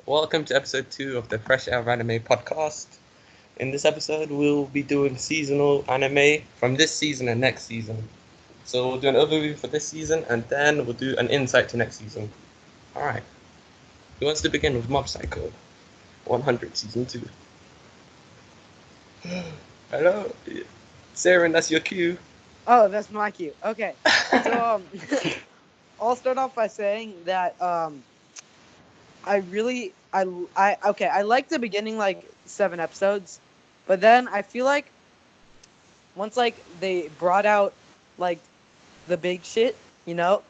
welcome to episode 2 of the Fresh Air of Anime podcast. In this episode, we'll be doing seasonal anime from this season and next season. So we'll do an overview for this season, and then we'll do an insight to next season. Alright, who wants to begin with Mob Psycho 100 Season 2? Hello? Saren, that's your cue. Oh, that's my cue. Okay. So, I'll start off by saying that I like the beginning, like 7 episodes, but then I feel like once like they brought out like the big shit, it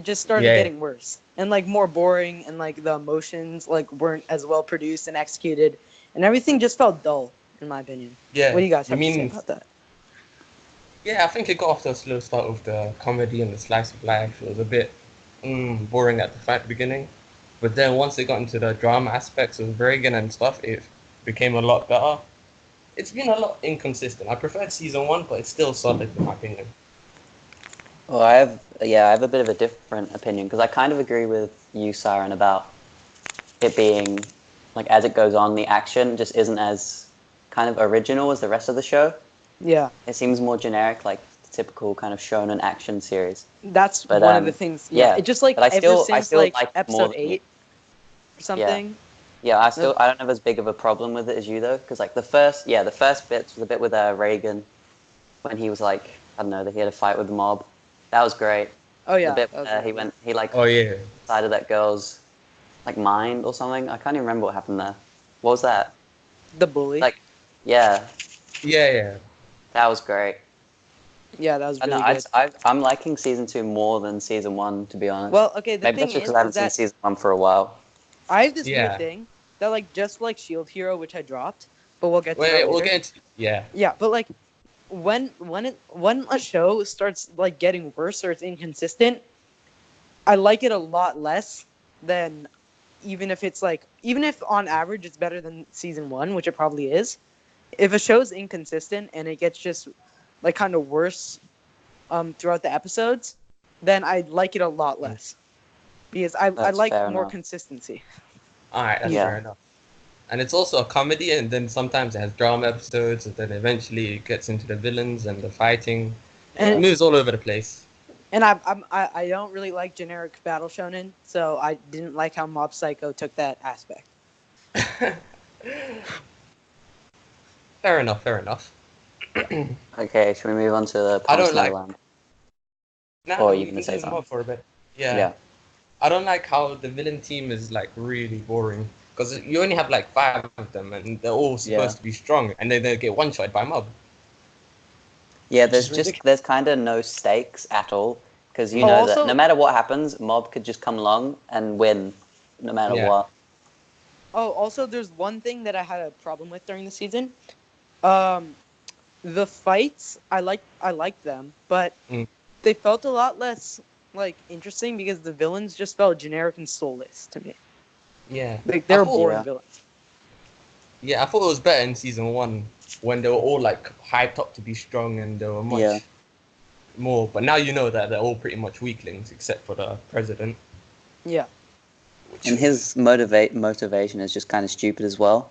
just started getting worse and like more boring, and like the emotions like weren't as well produced and executed, and everything just felt dull in my opinion. Yeah. What do you guys have to say about that? Yeah, I think it got off to a slow start with the comedy and the slice of life. It was a bit boring at the beginning. But then once they got into the drama aspects of Reagan and stuff, it became a lot better. It's been a lot inconsistent. I preferred season 1, but it's still solid in my opinion. Well, I have a bit of a different opinion, because I kind of agree with you, Siren, about it being, like, as it goes on, the action just isn't as kind of original as the rest of the show. Yeah. It seems more generic, like the typical kind of shonen action series. That's one of the things. Yeah. It just like I still like like episode 8 or something. Yeah, I don't have as big of a problem with it as you though, because like the first bit was a bit with Reagan when he was like, I don't know, he had a fight with the mob. That was great. Oh yeah. The bit inside of that girl's like mind or something. I can't even remember what happened there. What was that? The bully. Like, yeah. Yeah. That was great. Yeah, that was really good. I'm liking season 2 more than season 1, to be honest. Well, okay, Maybe that's just because I haven't seen season 1 for a while. I have this weird thing that, like, just like Shield Hero, which I dropped, but we'll get to that later. We'll get into Yeah, but like, when a show starts like getting worse or it's inconsistent, I like it a lot less than even if on average it's better than season 1, which it probably is. If a show's inconsistent and it gets just like kind of worse throughout the episodes, then I like it a lot less because I like more consistency. All right, that's fair enough. And it's also a comedy, and then sometimes it has drama episodes, and then eventually it gets into the villains and the fighting. And it moves all over the place. And I don't really like generic battle shonen, so I didn't like how Mob Psycho took that aspect. Fair enough. Okay, should we move on to the Promised Neverland? Or are you going to say something? For a bit. Yeah. I don't like how the villain team is like really boring, because you only have like 5 of them, and they're all supposed to be strong, and then they get one-shot by mob. Yeah, there's kind of no stakes at all, because you know that no matter what happens, mob could just come along and win, no matter what. Oh, also, there's one thing that I had a problem with during the season. The fights, I liked them, but they felt a lot less like interesting because the villains just felt generic and soulless to me. Yeah, like they were boring villains. Yeah, I thought it was better in season 1 when they were all like hyped up to be strong and they were much more. But now you know that they're all pretty much weaklings except for the president. Yeah, and his motivation is just kind of stupid as well.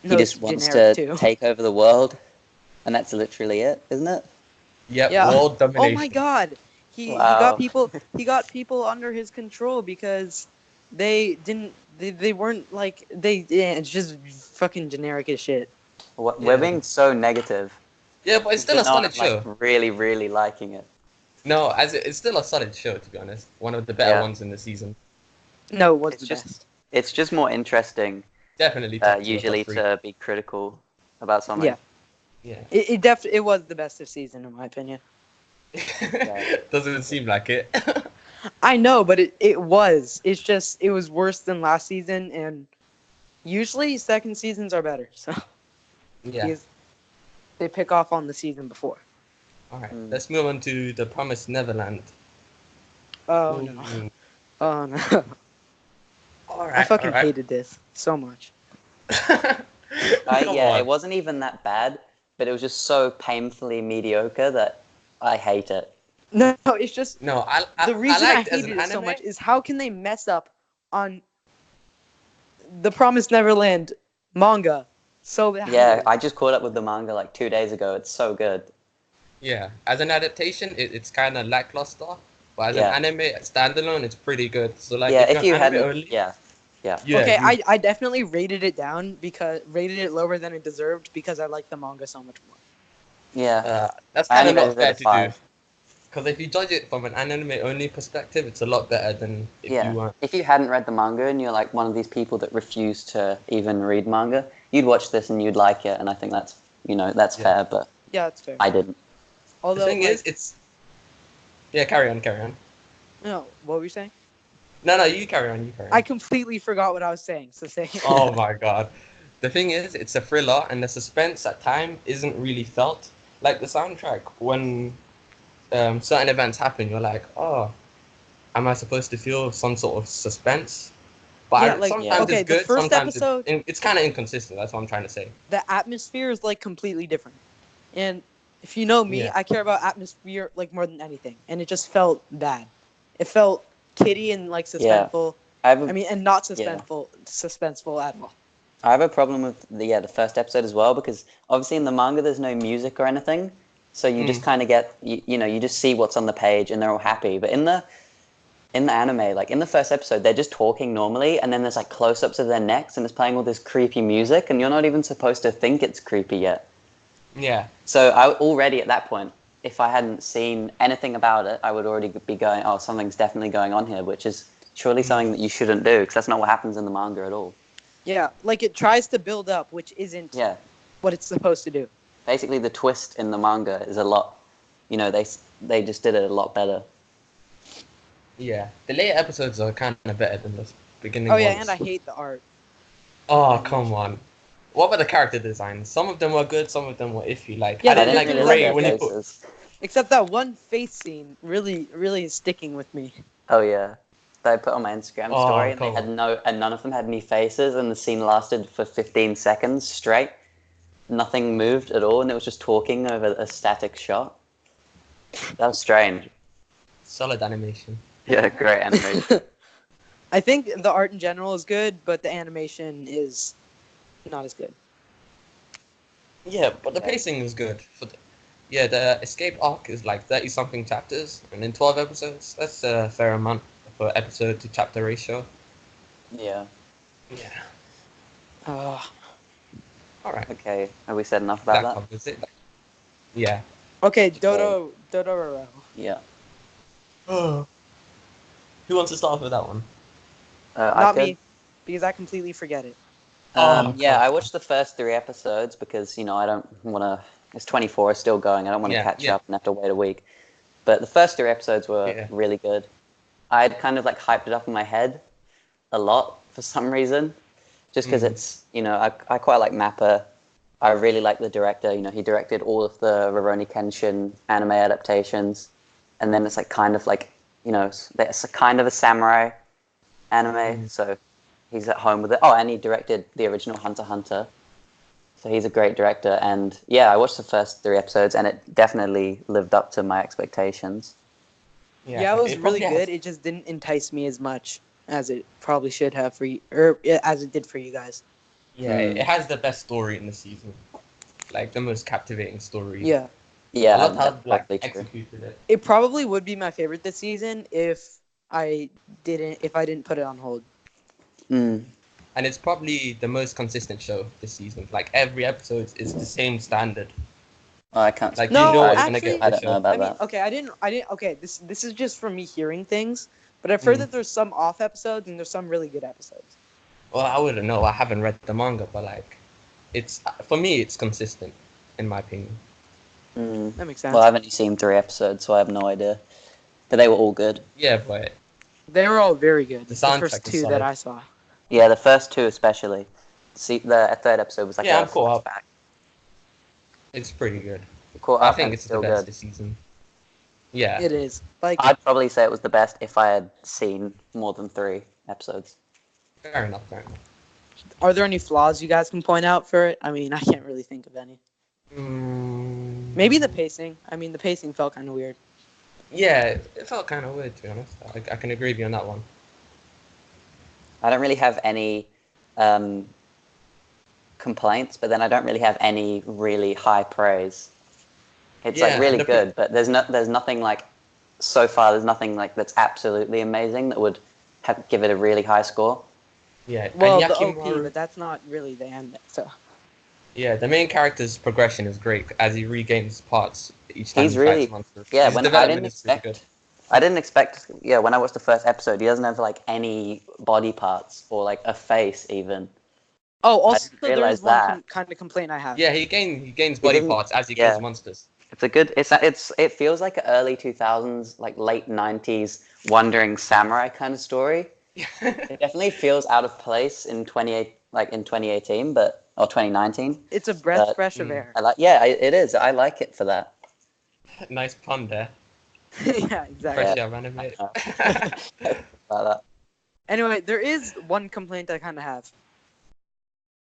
He just wants to take over the world, and that's literally it, isn't it? Yeah. World domination. Oh my god, he got people under his control because they weren't like it's just fucking generic as shit. We're being so negative. Yeah, but it's still a solid show. Like, really, really liking it. No, it's still a solid show, to be honest. One of the better ones in the season. No, what's the best? It's just more interesting. Definitely. Usually to be critical about something. Yeah. It was the best of season in my opinion. Doesn't seem like it. I know, but it was. It's just it was worse than last season, and usually second seasons are better. So because they pick off on the season before. All right, let's move on to the Promised Neverland. Oh no! Oh no! All right, I fucking hated this so much. It wasn't even that bad, but it was just so painfully mediocre that I hate it. No, it's just the reason I hated it so much is how can they mess up on the Promised Neverland manga. So bad. Yeah, I just caught up with the manga like 2 days ago. It's so good. Yeah, as an adaptation, it's kind of lackluster, but as Yeah. an anime standalone, it's pretty good. So like, Yeah, if if you're you an anime hadn't, only, yeah. Okay, you, I definitely rated it down because rated it lower than it deserved because I like the manga so much more. Yeah. that's I kind only of not rated it fair a to do. 5. Because if you judge it from an anime only perspective, it's a lot better than if you Yeah. weren't. If you hadn't read the manga and you're like one of these people that refuse to even read manga, you'd watch this and you'd like it, and I think that's that's Yeah. fair, but Yeah, that's fair. I didn't. The Although, thing like, is, it's yeah. Carry on, carry on. no, what were you saying? No, you carry on, you carry on. I completely forgot what I was saying. So say. Oh my god. The thing is, it's a thriller, and the suspense at time isn't really felt. Like the soundtrack, when certain events happen, you're like, oh, am I supposed to feel some sort of suspense? But Yeah, like, sometimes okay, it's the good, first sometimes episode- it's kind of inconsistent. That's what I'm trying to say. The atmosphere is like completely different, and if you know me, Yeah. I care about atmosphere like more than anything, and it just felt bad. It felt kiddie and like Yeah. suspenseful. I mean, and not yeah. suspenseful at all. I have a problem with the first episode as well, because obviously in the manga there's no music or anything, so you just kind of get you just see what's on the page and they're all happy. But in the anime, like in the first episode, they're just talking normally, and then there's like close-ups of their necks, and it's playing all this creepy music, and you're not even supposed to think it's creepy yet. Yeah. So I already at that point, if I hadn't seen anything about it, I would already be going, oh, something's definitely going on here, which is surely something that you shouldn't do, because that's not what happens in the manga at all. Yeah, like it tries to build up, which isn't what it's supposed to do. Basically, the twist in the manga is a lot, they just did it a lot better. Yeah. The later episodes are kind of better than the beginning Oh yeah, ones. and I hate the art. Oh, come on. What about the character design? Some of them were good, some of them were iffy. Like, Yeah, I they didn't like didn't Ray like when he their put... faces. Except that one face scene really is sticking with me. Oh yeah, they put on my Instagram story, and they come had on. none of them had any faces, and the scene lasted for 15 seconds straight. Nothing moved at all, and it was just talking over a static shot. That was strange. Solid animation. Yeah, great animation. I think the art in general is good, but the animation is not as good. Yeah, but the pacing is good. The escape arc is like 30-something chapters, and in 12 episodes, that's a fair amount for episode to chapter ratio. Yeah. Yeah. Alright. Okay, have we said enough about that? Covers it. Yeah. Okay, Dororo. Yeah. Who wants to start off with that one? Not me, because I completely forget it. I watched the first 3 episodes because, I don't want to... It's 24, it's still going. I don't want to catch up and have to wait a week. But the first 3 episodes were really good. I had kind of like hyped it up in my head a lot for some reason. Just because it's, I quite like Mappa. I really like the director. He directed all of the Rurouni Kenshin anime adaptations. And then it's like kind of like, it's a kind of a samurai anime. So he's at home with it. Oh, and he directed the original Hunter x Hunter. So he's a great director. And yeah, I watched the first 3 episodes, and it definitely lived up to my expectations. Yeah, it was really good. It just didn't entice me as much as it probably should have for you, or as it did for you guys. Yeah, it has the best story in the season. Like, the most captivating story. Yeah. Yeah, I love how totally true. executed it. It probably would be my favorite this season if I didn't put it on hold. Mm. And it's probably the most consistent show this season. Like, every episode is the same standard. Oh, I can't. Like, No, you know what actually, you're gonna get. I don't know about I mean, that. okay, I didn't. Okay, this is just from me hearing things, but I've heard that there's some off episodes and there's some really good episodes. Well, I wouldn't know. I haven't read the manga, but like, for me, it's consistent, in my opinion. That makes sense. Well, I've only seen 3 episodes, so I have no idea. But they were all good. Yeah, but They were all very good. The The soundtrack first is 2 solid. that I saw. Yeah, the first 2 especially. See, the 3rd episode was like Yeah, a I'm caught up. flashback. it's pretty good. Caught I up think and it's the still best good. this season. Yeah. It is. Like, I'd probably say it was the best if I had seen more than 3 episodes. Fair enough. are there any flaws you guys can point out for it? I mean, I can't really think of any. Maybe the pacing. I mean, the pacing felt kind of weird. Yeah, it felt kind of weird, to be honest. I can agree with you on that one. I don't really have any complaints, but then I don't really have any really high praise. It's Yeah, like really and good, but there's nothing like so far. There's nothing like that's absolutely amazing that would give it a really high score. Yeah, Well, and the OP, Yakimaru, but that's not really the end. So yeah, the main character's progression is great as he regains parts each time He's he fights really monsters. yeah. His When development is really good. I didn't expect yeah. When I watched the first episode, he doesn't have like any body parts or like a face even. also didn't there is realize one that. kind of complaint I have. Yeah, he gains He body doesn't- parts as he yeah. kills monsters. It's a good. It feels like an early 2000s, like late 90s wandering samurai kind of story. It definitely feels out of place in 2018, but or 2019. It's a breath But, fresh of air. It is. I like it for that. Nice pun there. Yeah, exactly. Fresh out anime. About that. Anyway, there is one complaint I kind of have.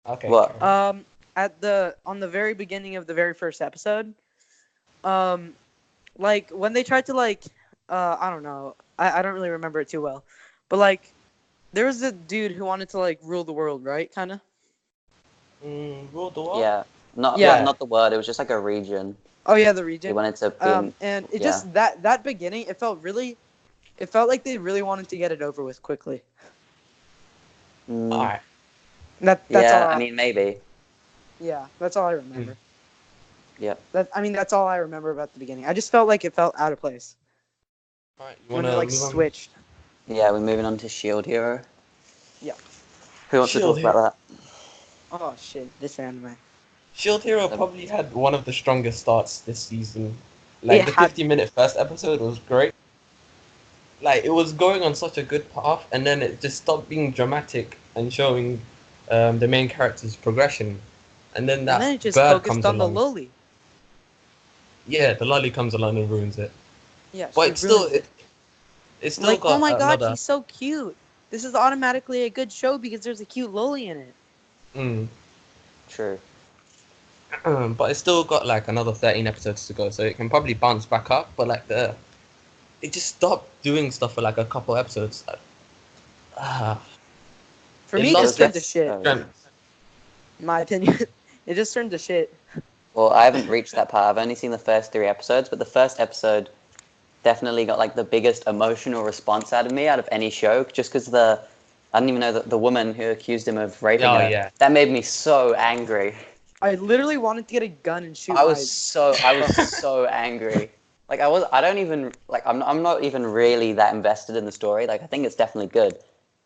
What? Okay. Carol. On the very beginning of the very first episode, like when they tried to I don't know, I don't really remember it too well, but like there was a dude who wanted to like rule the world, right? Kind of. Rule the world? Yeah. Yeah. Not the word. It was just like a region. Oh yeah, the He region. wanted to be. And it yeah. just that beginning, it felt like they really wanted to get it over with quickly. Alright. That's yeah. all. I mean, maybe. Yeah, that's all I remember. Yep. That's all I remember about the beginning. I just felt like it felt out of place Alright, you when wanna it like move on? switched. Yeah. We're moving on to Shield Hero. Yeah. Who wants Shield to talk about Oh shit, this anime. Shield Hero probably had one of the strongest starts this season. Like It the had- 50-minute first episode was great. Like it was going on such a good path, and then it just stopped being dramatic and showing the main character's progression, and then that And then it just bird focused comes on the along. loli. Yeah, the lolly comes along and ruins it. Yeah, But she it's still ruined it. it's still Like, got oh my god, another. she's so cute. This is automatically a good show because there's a cute loli in it. Mm. True. But it's still got like another 13 episodes to go, so it can probably bounce back up. But like it just stopped doing stuff for like a couple episodes. For It me, it lost just turned to its shit. strength. In my opinion, it just turned to shit. Well, I haven't reached that part. I've only seen the first 3 episodes, but the first episode definitely got like the biggest emotional response out of me out of any show, just because I don't even know the woman who accused him of raping Oh, her. yeah. That made me so angry. I literally wanted to get a gun and shoot. I was so angry. Like I don't even like I'm not even really that invested in the story. Like I think it's definitely good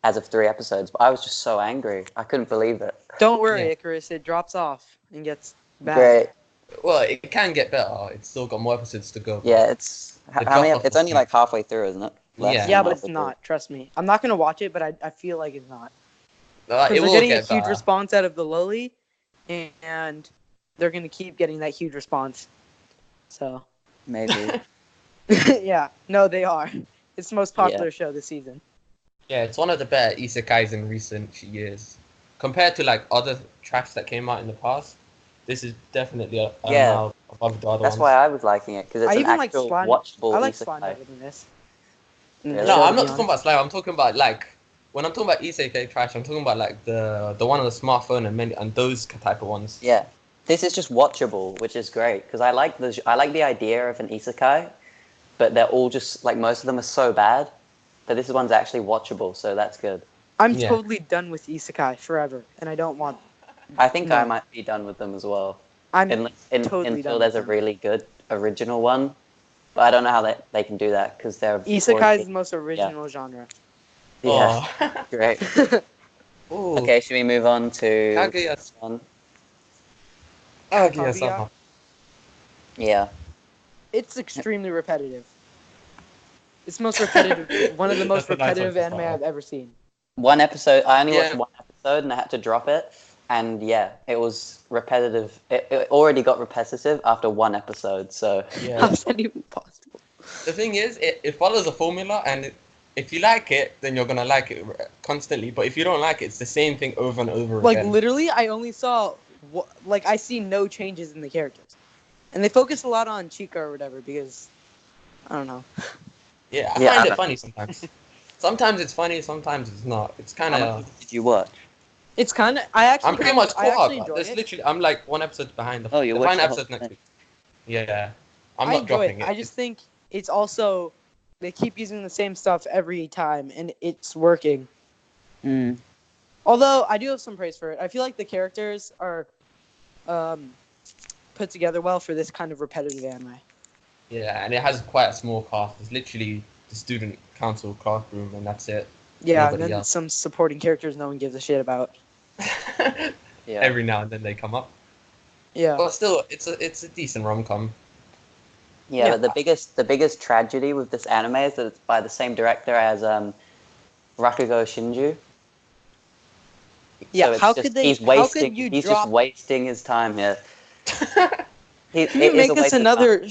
as of 3 episodes, but I was just so angry. I couldn't believe it. Don't worry, Yeah. Icarus. It drops off and gets bad. Great. Well, it can get better. It's still got more episodes to go. Yeah, it's The how many? drop-off It's was only huge. like halfway through, isn't it? Yeah. than Yeah, but it's halfway through. not. Trust me. I'm not gonna watch it, but I feel like it's not. It Because they're will getting a get huge better. response out of the loli, and they're gonna keep getting that huge response. So, Maybe. yeah, no, they are. It's the most popular show this season. Yeah, it's one of the better isekais in recent years. Compared to like other trash that came out in the past, this is definitely Yeah. now above the other That's ones. why I was liking it because it's I an even like actual slime. watchable I like isekai. slime better than this. Really? No, To I'm be not talking about slime. I'm talking about like when I'm talking about isekai trash, I'm talking about like the one on the smartphone and those type of ones. Yeah, this is just watchable, which is great because I like the idea of an isekai, but they're all just like most of them are so bad, but this one's actually watchable, so that's good. I'm Yeah. totally done with isekai forever, and I don't want. I think No. I might be done with them as well, I'm totally until done there's with a them. really good original one. But I don't know how they can do that because they're Isekai already- is the most original genre. Yeah, Oh. great. Ooh. Okay, should we move on to Kaguya-Sama. one? Kaguya-Sama. Yeah. It's extremely repetitive. It's the most repetitive, one of the most That's a nice repetitive one to anime start I've ever seen. One episode. I only watched Yeah. one episode and I had to drop it. And yeah, it was repetitive. It already got repetitive after one episode. So Yeah. How is that even possible? The thing is, it follows a formula, and if you like it, then you're gonna like it constantly. But if you don't like it, it's the same thing over and over Like again. literally, I only saw I see no changes in the characters, and they focus a lot on Chica or whatever because I don't know. Yeah, I Yeah, find I it know. funny sometimes. Sometimes it's funny, sometimes it's not. It's kind how of much did you watch? It's kind of. I actually. I'm pretty much I caught actually up. enjoy There's it. literally, I'm like one episode behind. Oh, you the watched final the whole episode next thing? week. Yeah, I'm I not enjoy dropping it. it. I just think it's also they keep using the same stuff every time, and it's working. Mm. Although I do have some praise for it. I feel like the characters are put together well for this kind of repetitive anime. Yeah, and it has quite a small cast. It's literally the student council classroom, and that's it. Yeah, Nobody and then else. some supporting characters no one gives a shit about. Yeah. Every now and then they come up, Yeah. but still, it's a decent rom-com. Yeah, Yeah. but the biggest tragedy with this anime is that it's by the same director as Rakugo Shinju. Yeah, So it's how just, could they? He's How wasting. could you He's drop? just wasting his time here. Can you make us another?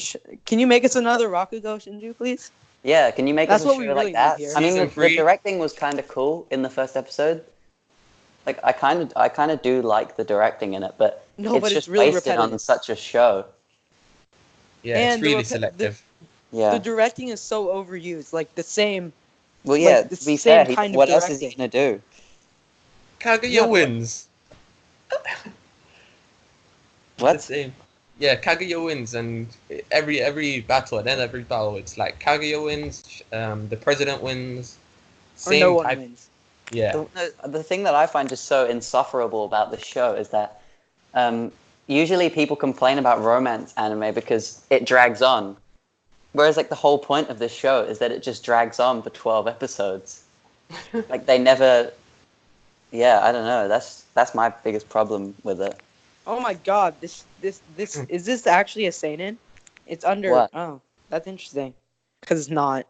Can you make us another Rakugo Shinju, please? Yeah, can you make That's us a what show we like really need that? here. I mean, Season the 3. directing was kind of cool in the first episode. Like, I kind of do like the directing in it, but No, it's but just it's really wasted on repetitive. such a show. Yeah, And it's the really repe- selective. Yeah. The directing is so overused, like the same. Well, yeah. the To be same fair, kind of what else is he directing. gonna do? Kaguya Yeah, but- wins. What? The same. Yeah, Kaguya wins, and every battle, and then every battle, it's like Kaguya wins, the president wins, Or no one type. wins. Yeah, The thing that I find just so insufferable about this show is that usually people complain about romance anime because it drags on. Whereas, like, the whole point of this show is that it just drags on for 12 episodes. Like, they never... Yeah, I don't know. That's my biggest problem with it. Oh my god, this is this actually a seinen? It's under. What? Oh, that's interesting. Because it's not,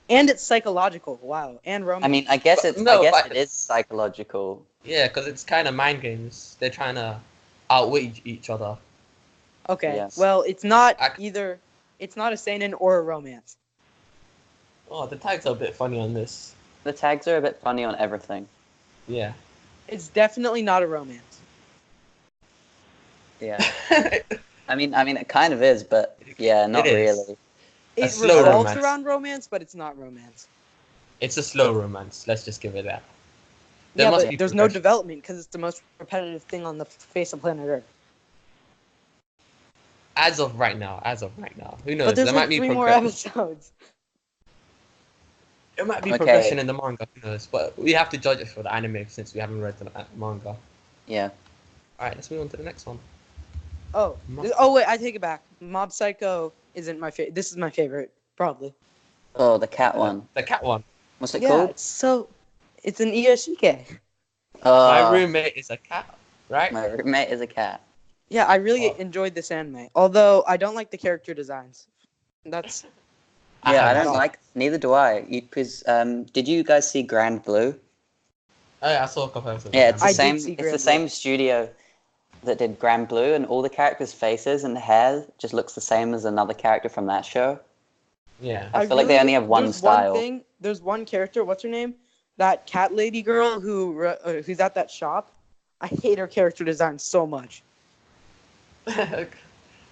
and it's psychological. Wow, and romance. I mean, I guess But it's no, I guess but- it is psychological. yeah, because it's kind of mind games. They're trying to outwit each other. Okay, Yes. well, it's not I- either. It's not a seinen or a romance. Oh, the tags are a bit funny on this. The tags are a bit funny on everything. Yeah. It's definitely not a romance. Yeah. I mean, it kind of is, but yeah, not It is. really. A It slow revolves romance. around romance, but it's not romance. It's a slow romance. Let's just give it that. There Yeah, must but be there's no progression. development because it's the most repetitive thing on the face of planet Earth. As of right now, who knows? But there's there like might be 3 more progression. episodes. There might be Okay. progression in the manga. Who knows? But we have to judge it for the anime since we haven't read the manga. Yeah. All right, let's move on to the next one. Oh, wait, I take it back. Mob Psycho isn't my favorite. This is my favorite, probably. Oh, the cat one. The cat one. What's it Yeah, called? it's an Iyashike. My roommate is a cat, right? My roommate is a cat. Yeah, I really Oh. enjoyed this anime. Although I don't like the character designs. That's Yeah, I haven't. don't like. Neither do I. Because did you guys see Grand Blue? Oh, yeah, I saw a couple episodes. Yeah, it's the I did same. see It's Grand the same studio that did Grand Blue, and all the characters' faces and hair just looks the same as another character from that show. Yeah. I feel like they only have one style. There's one character. What's her name? That cat lady girl who's at that shop. I hate her character design so much. I Come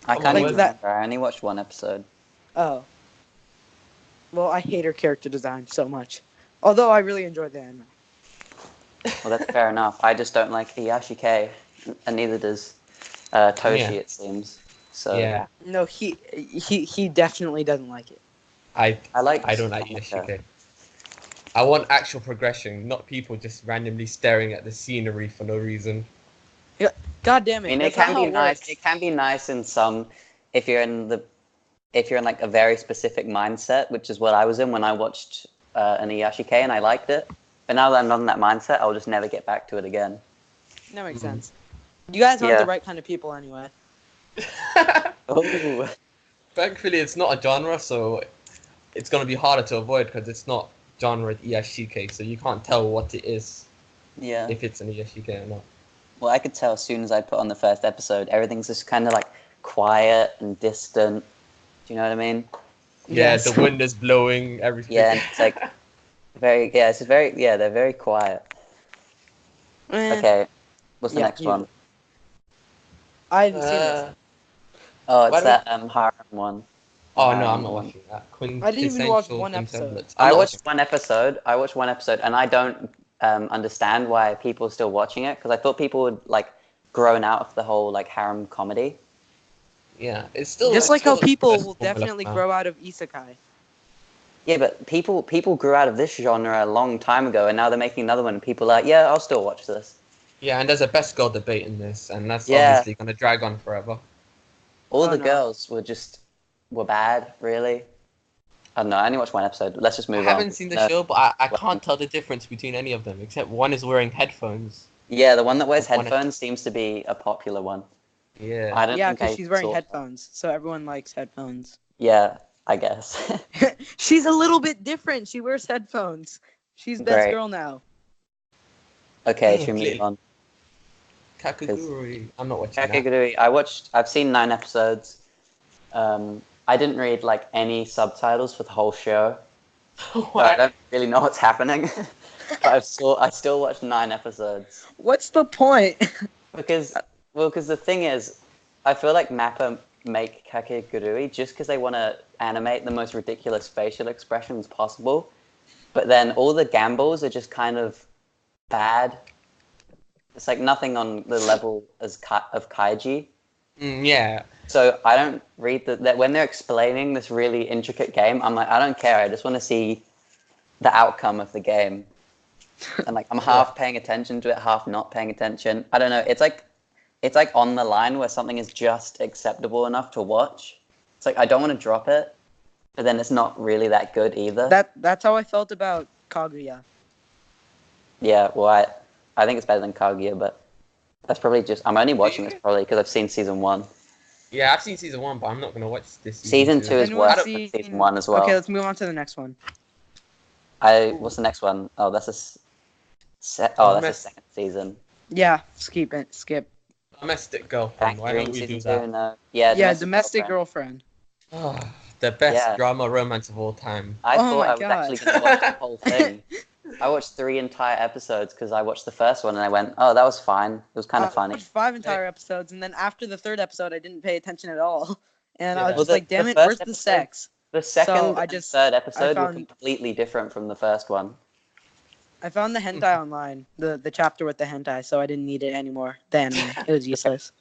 can't on, even like that- remember. I only watched one episode. Oh. Well, I hate her character design so much. Although I really enjoyed the anime. Well, that's fair enough. I just don't like Iyashike, and neither does Toshi, Yeah. it seems. So Yeah. No, he definitely doesn't like it. I I don't like Yoshike. I want actual progression, not people just randomly staring at the scenery for no reason. God damn it! I mean, it that's not can how be nice. works. It can be nice in some, if you're in like a very specific mindset, which is what I was in when I watched an Iyashike and I liked it. But now that I'm not in that mindset, I'll just never get back to it again. That makes sense. You guys aren't Yeah. the right kind of people anyway. Oh, Thankfully, it's not a genre, so it's gonna be harder to avoid because it's not genre Iyashike, so you can't tell what it is yeah. if it's an Iyashike or not. Well, I could tell as soon as I put on the first episode, everything's just kind of like quiet and distant. Do you know what I mean? Yeah, Yes. the wind is blowing, everything. Yeah, and it's like they're very quiet. Eh, Okay, what's the Yeah, next you- one? I haven't seen this. Oh, why it's do we- that harem one. Oh no, I'm not Um, watching that. I didn't even watch Quintessential one episode. Quintuplets. I I'm not watched one episode. And I don't understand why people are still watching it, because I thought people would like grown out of the whole like harem comedy. Yeah, it's still Just like how still people will accessible definitely now. grow out of isekai. Yeah, but people grew out of this genre a long time ago, and now they're making another one. And people are like, yeah, I'll still watch this. Yeah, and there's a best girl debate in this, and that's Yeah. obviously going to drag on forever. All the no. girls were bad, really. I don't know. I only watched one episode. Let's just move on. I haven't seen the show, but I can't tell the difference between any of them, except one is wearing headphones. Yeah, the one that wears One is- headphones seems to be a popular one. Yeah. I don't Yeah, think because I she's wearing saw- headphones, so everyone likes headphones. Yeah, I guess. She's a little bit different. She wears headphones. She's best Great. girl now. Okay, Yeah, should we move clearly. on? Kakegurui. I'm not watching that. Kakegurui. I've seen 9 episodes. I didn't read like any subtitles for the whole show. So I don't really know what's happening. But I still watched 9 episodes. What's the point? Because the thing is, I feel like Mappa make Kakegurui just because they want to animate the most ridiculous facial expressions possible. But then all the gambles are just kind of bad. It's like nothing on the level of Kaiji. Yeah. So I don't read that when they're explaining this really intricate game, I'm like, I don't care. I just want to see the outcome of the game. And like, I'm half paying attention to it, half not paying attention. I don't know. It's like on the line where something is just acceptable enough to watch. It's like I don't want to drop it, but then it's not really that good either. That's how I felt about Kaguya. Yeah, well, I think it's better than Kaguya, but that's probably just I'm only watching this probably because I've seen season 1. Yeah, I've seen season 1, but I'm not going to watch this Season 2 is Anyone worse than seen- season 1 as well. Okay, let's move on to the next one. What's the next one? Oh, that's that's the second season. Yeah, skip it. Skip. Domestic Girlfriend. Why don't we do that? No. Yeah, Domestic girlfriend. Oh, the best drama romance of all time. I Oh thought my I was God. actually going to watch the whole thing. I watched 3 entire episodes because I watched the first one and I went, oh, that was fine. It was kind of I funny. watched 5 entire episodes, and then after the 3rd episode, I didn't pay attention at all. And I Yeah. was Well, just like, damn the it, first where's the episode- sex? The second So and third episode were found- completely different from the first one. I found the hentai online, the chapter with the hentai, so I didn't need it anymore. The anime. It was useless.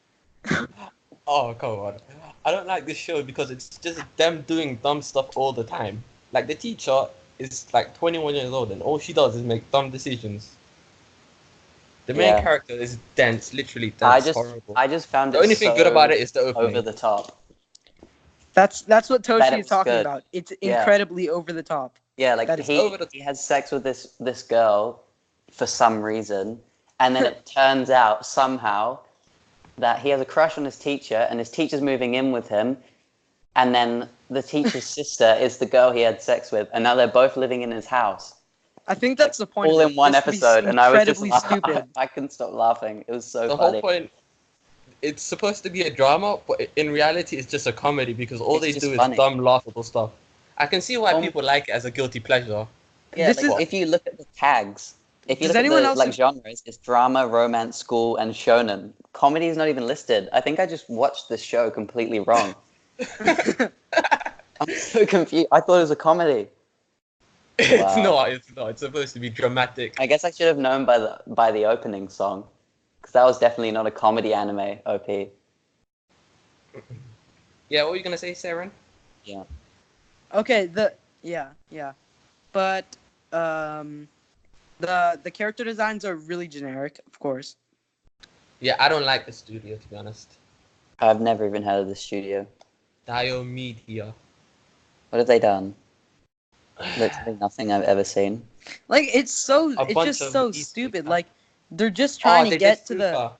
Oh, come on. I don't like this show because it's just them doing dumb stuff all the time. Like, the teacher is like 21 years old and all she does is make dumb decisions. The main character is dense, literally dense, horrible. I just found The only thing good about it is the opening. over the top. That's what That Toshi it is was talking good. about. It's Yeah. incredibly over the top. Yeah, like That is he has sex with this girl for some reason, and then it turns out somehow that he has a crush on his teacher, and his teacher's moving in with him, and then the teacher's sister is the girl he had sex with, and now they're both living in his house. I think that's the point. All of it. in one Just to be episode, and I was just incredibly stupid. I couldn't stop laughing. It was so The funny. whole point, it's supposed to be a drama, but in reality, it's just a comedy because all It's they just do funny. is dumb, laughable stuff. I can see why people like it as a guilty pleasure. Yeah, This like, is- if you look at the tags, if you Does look anyone at the else like have- genres, it's drama, romance, school, and shonen. Comedy is not even listed. I think I just watched this show completely wrong. I'm so confused. I thought it was a comedy. It's Wow. not. It's not. It's supposed to be dramatic. I guess I should have known by the opening song, because that was definitely not a comedy anime OP. Yeah, what were you gonna say, Saren? Yeah. Okay, but the character designs are really generic, of course. Yeah, I don't like the studio, to be honest. I've never even heard of the studio. Dio Media. What have they done? Literally nothing I've ever seen. Like it's bunch just of so Easter stupid. eggs. Like they're just trying to they get did to the Fuka.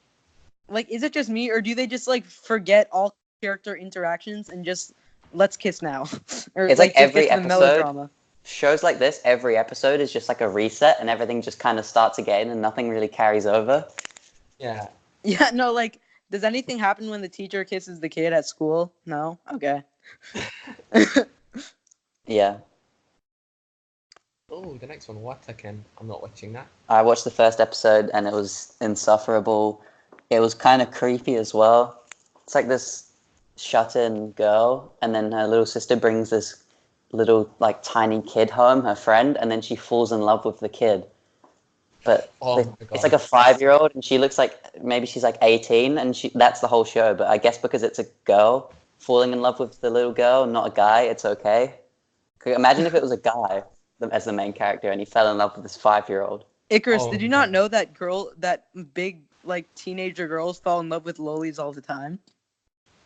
like. Is it just me, or do they just like forget all character interactions and just let's kiss now? Or It's like just every get to the episode- melodrama. Shows like this, every episode is just like a reset, and everything just kind of starts again, and nothing really carries over. Yeah. Yeah, no, like, does anything happen when the teacher kisses the kid at school? No? Okay. Yeah. Oh, the next one, Wataten. I'm not watching that. I watched the first episode and it was insufferable. It was kind of creepy as well. It's like this shut-in girl, and then her little sister brings this little, like, tiny kid home, her friend, and then she falls in love with the kid. But Oh my it's God. like a 5-year-old, and she looks like maybe she's like 18, and that's the whole show. But I guess because it's a girl falling in love with the little girl, not a guy, it's okay. Imagine if it was a guy as the main character, and he fell in love with this 5-year-old. Icarus, Oh did you my not God. know that big like teenager girls fall in love with lolis all the time?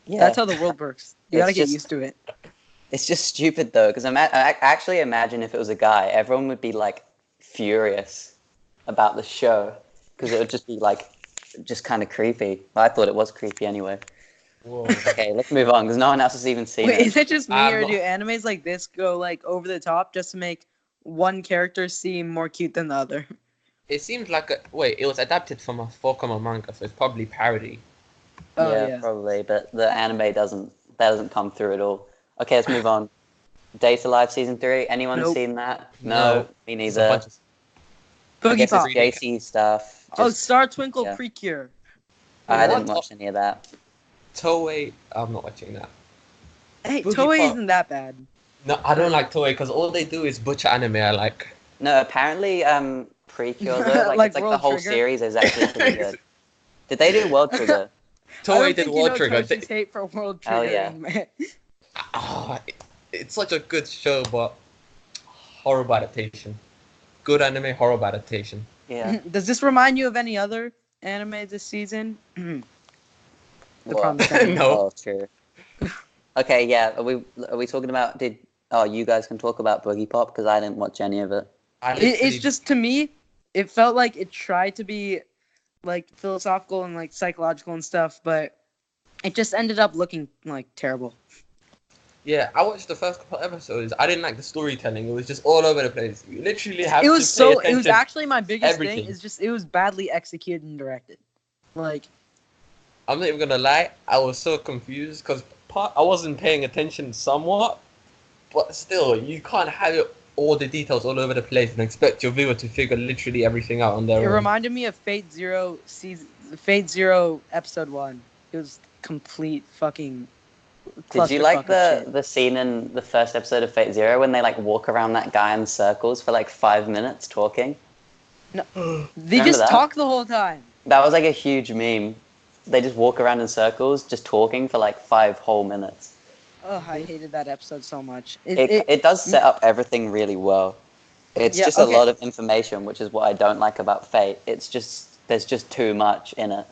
Yeah, That's how the world works. You It's gotta get just- used to it. it's just stupid though. Because I actually imagine if it was a guy, everyone would be like furious about the show because it would just be like just kind of creepy. Well, I thought it was creepy anyway. Whoa. Okay, let's move on because no one else has even seen Wait, it. is it just me, I'm or not- do animes like this go like over the top just to make one character seem more cute than the other? It seems like it was adapted from a 4-comer manga, so it's probably parody. Oh Yeah, yeah. probably, but the anime doesn't come through at all. Okay, let's move on. Data Live season 3. Anyone Nope. seen that? No. Me It's a neither. bunch of I guess it's Boogiepop. JC stuff. Oh, Just- Star Twinkle yeah. Precure. I What? didn't watch any of that. Toei. I'm not watching that. Hey, Boogiepop. Toei isn't that bad. No, I don't like Toei because all they do is butcher anime I like. No, apparently, Precure though, like, Like it's like the World whole Trigger? series is actually pretty good. Did they do World Trigger? I Toei don't did think you World know Trigger. Toshi's hate for World Oh, Trigger. yeah. Man. It's such a good show, but horrible adaptation. Good anime, horrible adaptation. Yeah. Does this remind you of any other anime this season? The Well, Promised Neverland. No. Oh, true. Okay, yeah. Are we talking about? You guys can talk about Boogiepop because I didn't watch any of it. It's just, to me, it felt like it tried to be like philosophical and like psychological and stuff, but it just ended up looking like terrible. Yeah, I watched the first couple episodes. I didn't like the storytelling. It was just all over the place. You literally have It to was pay it was attention. actually my biggest everything. thing is just it was badly executed and directed. Like, I'm not even gonna lie. I was so confused because I wasn't paying attention somewhat, but still, you can't have all the details all over the place and expect your viewer to figure literally everything out on their it own. reminded me of Fate Zero episode 1. It was complete fucking Did you like clusterfuck of shit. the scene in the first episode of Fate Zero when they like walk around that guy in circles for like 5 minutes talking? They Remember just that? talk the whole time. That was like a huge meme. They just walk around in circles, just talking for like 5 whole minutes. Oh, I hated that episode so much. It does set up everything really well. It's Yeah, just okay. a lot of information, which is what I don't like about Fate. It's just there's just too much in it.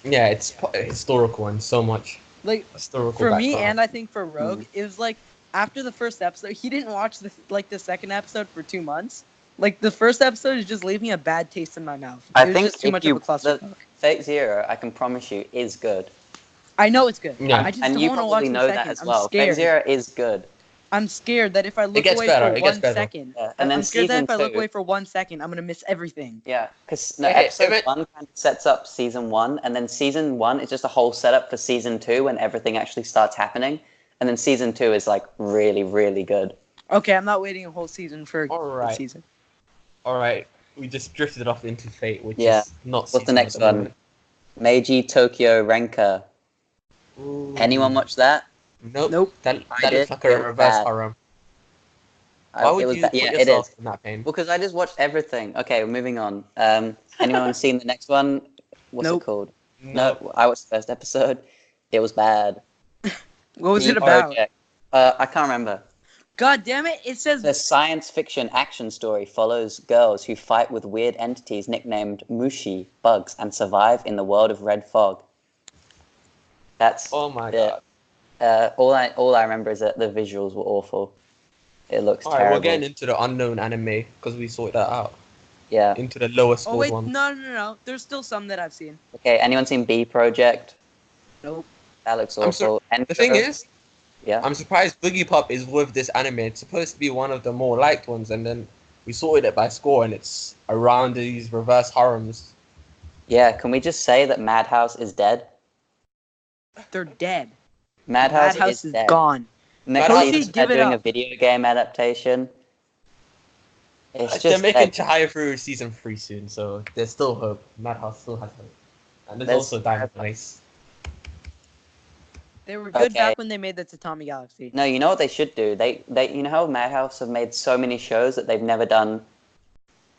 Yeah, it's historical and so much like historical. for me, background. and I think for Rogue, it was like after the first episode, he didn't watch the second episode for 2 months. Like the first episode is just leaving a bad taste in my mouth. I It was think just too if much you of a clusterfuck. Fate Zero, I can promise you, is good. I know it's good. Yeah. I just And don't you want to watch probably the know second. that as I'm well. Fate scared. Zero is good. I'm scared that if I look gets away better, for it gets 1 better. second, Yeah, and then I'm scared that if I season look two- away for 1 second, I'm gonna miss everything. Yeah, because Okay, episode it- 1 kind of sets up season 1, and then season 1 is just a whole setup for season 2 when everything actually starts happening. And then season 2 is like really, really good. Okay, I'm not waiting a whole season for All a right. season. All right, we just drifted off into Fate, which Yeah. is not. What's the next one? Meiji Tokyo Renka. Ooh. Anyone watch that? Nope. Nope. That I looks did. like It a was reverse bad. harem. I- Why would it was you ba- put yeah, it yourself is. in that pain? Well, because I just watched everything. Okay, we're moving on. Anyone seen the next one? What's Nope. it called? No. No, I watched the first episode. It was bad. What was The it about? Project. I can't remember. God damn it! It says The science fiction action story follows girls who fight with weird entities nicknamed mushi, bugs, and survive in the world of red fog. That's Oh my it. god. All I remember is that the visuals were awful. It looks All right, terrible. we're getting into the unknown anime because we sorted that out. Yeah. Into the lower Oh scored wait, one. no. There's still some that I've seen. Okay. Anyone seen B Project? Nope. That looks I'm awful. The thing is, yeah. I'm surprised Boogiepop is with this anime. It's supposed to be one of the more liked ones, and then we sorted it by score, and it's around these reverse harems. Yeah. Can we just say that Madhouse is dead? They're dead. Madhouse is dead. gone. Next Madhouse season is- they're give it doing a up. video game adaptation. It's They're just making dead. Chihaya through season 3 soon, so there's still hope. Madhouse still has hope. And there's also Diamond Ice. They were good Okay. back when they made the Tatami Galaxy. No, you know what they should do? They you know how Madhouse have made so many shows that they've never done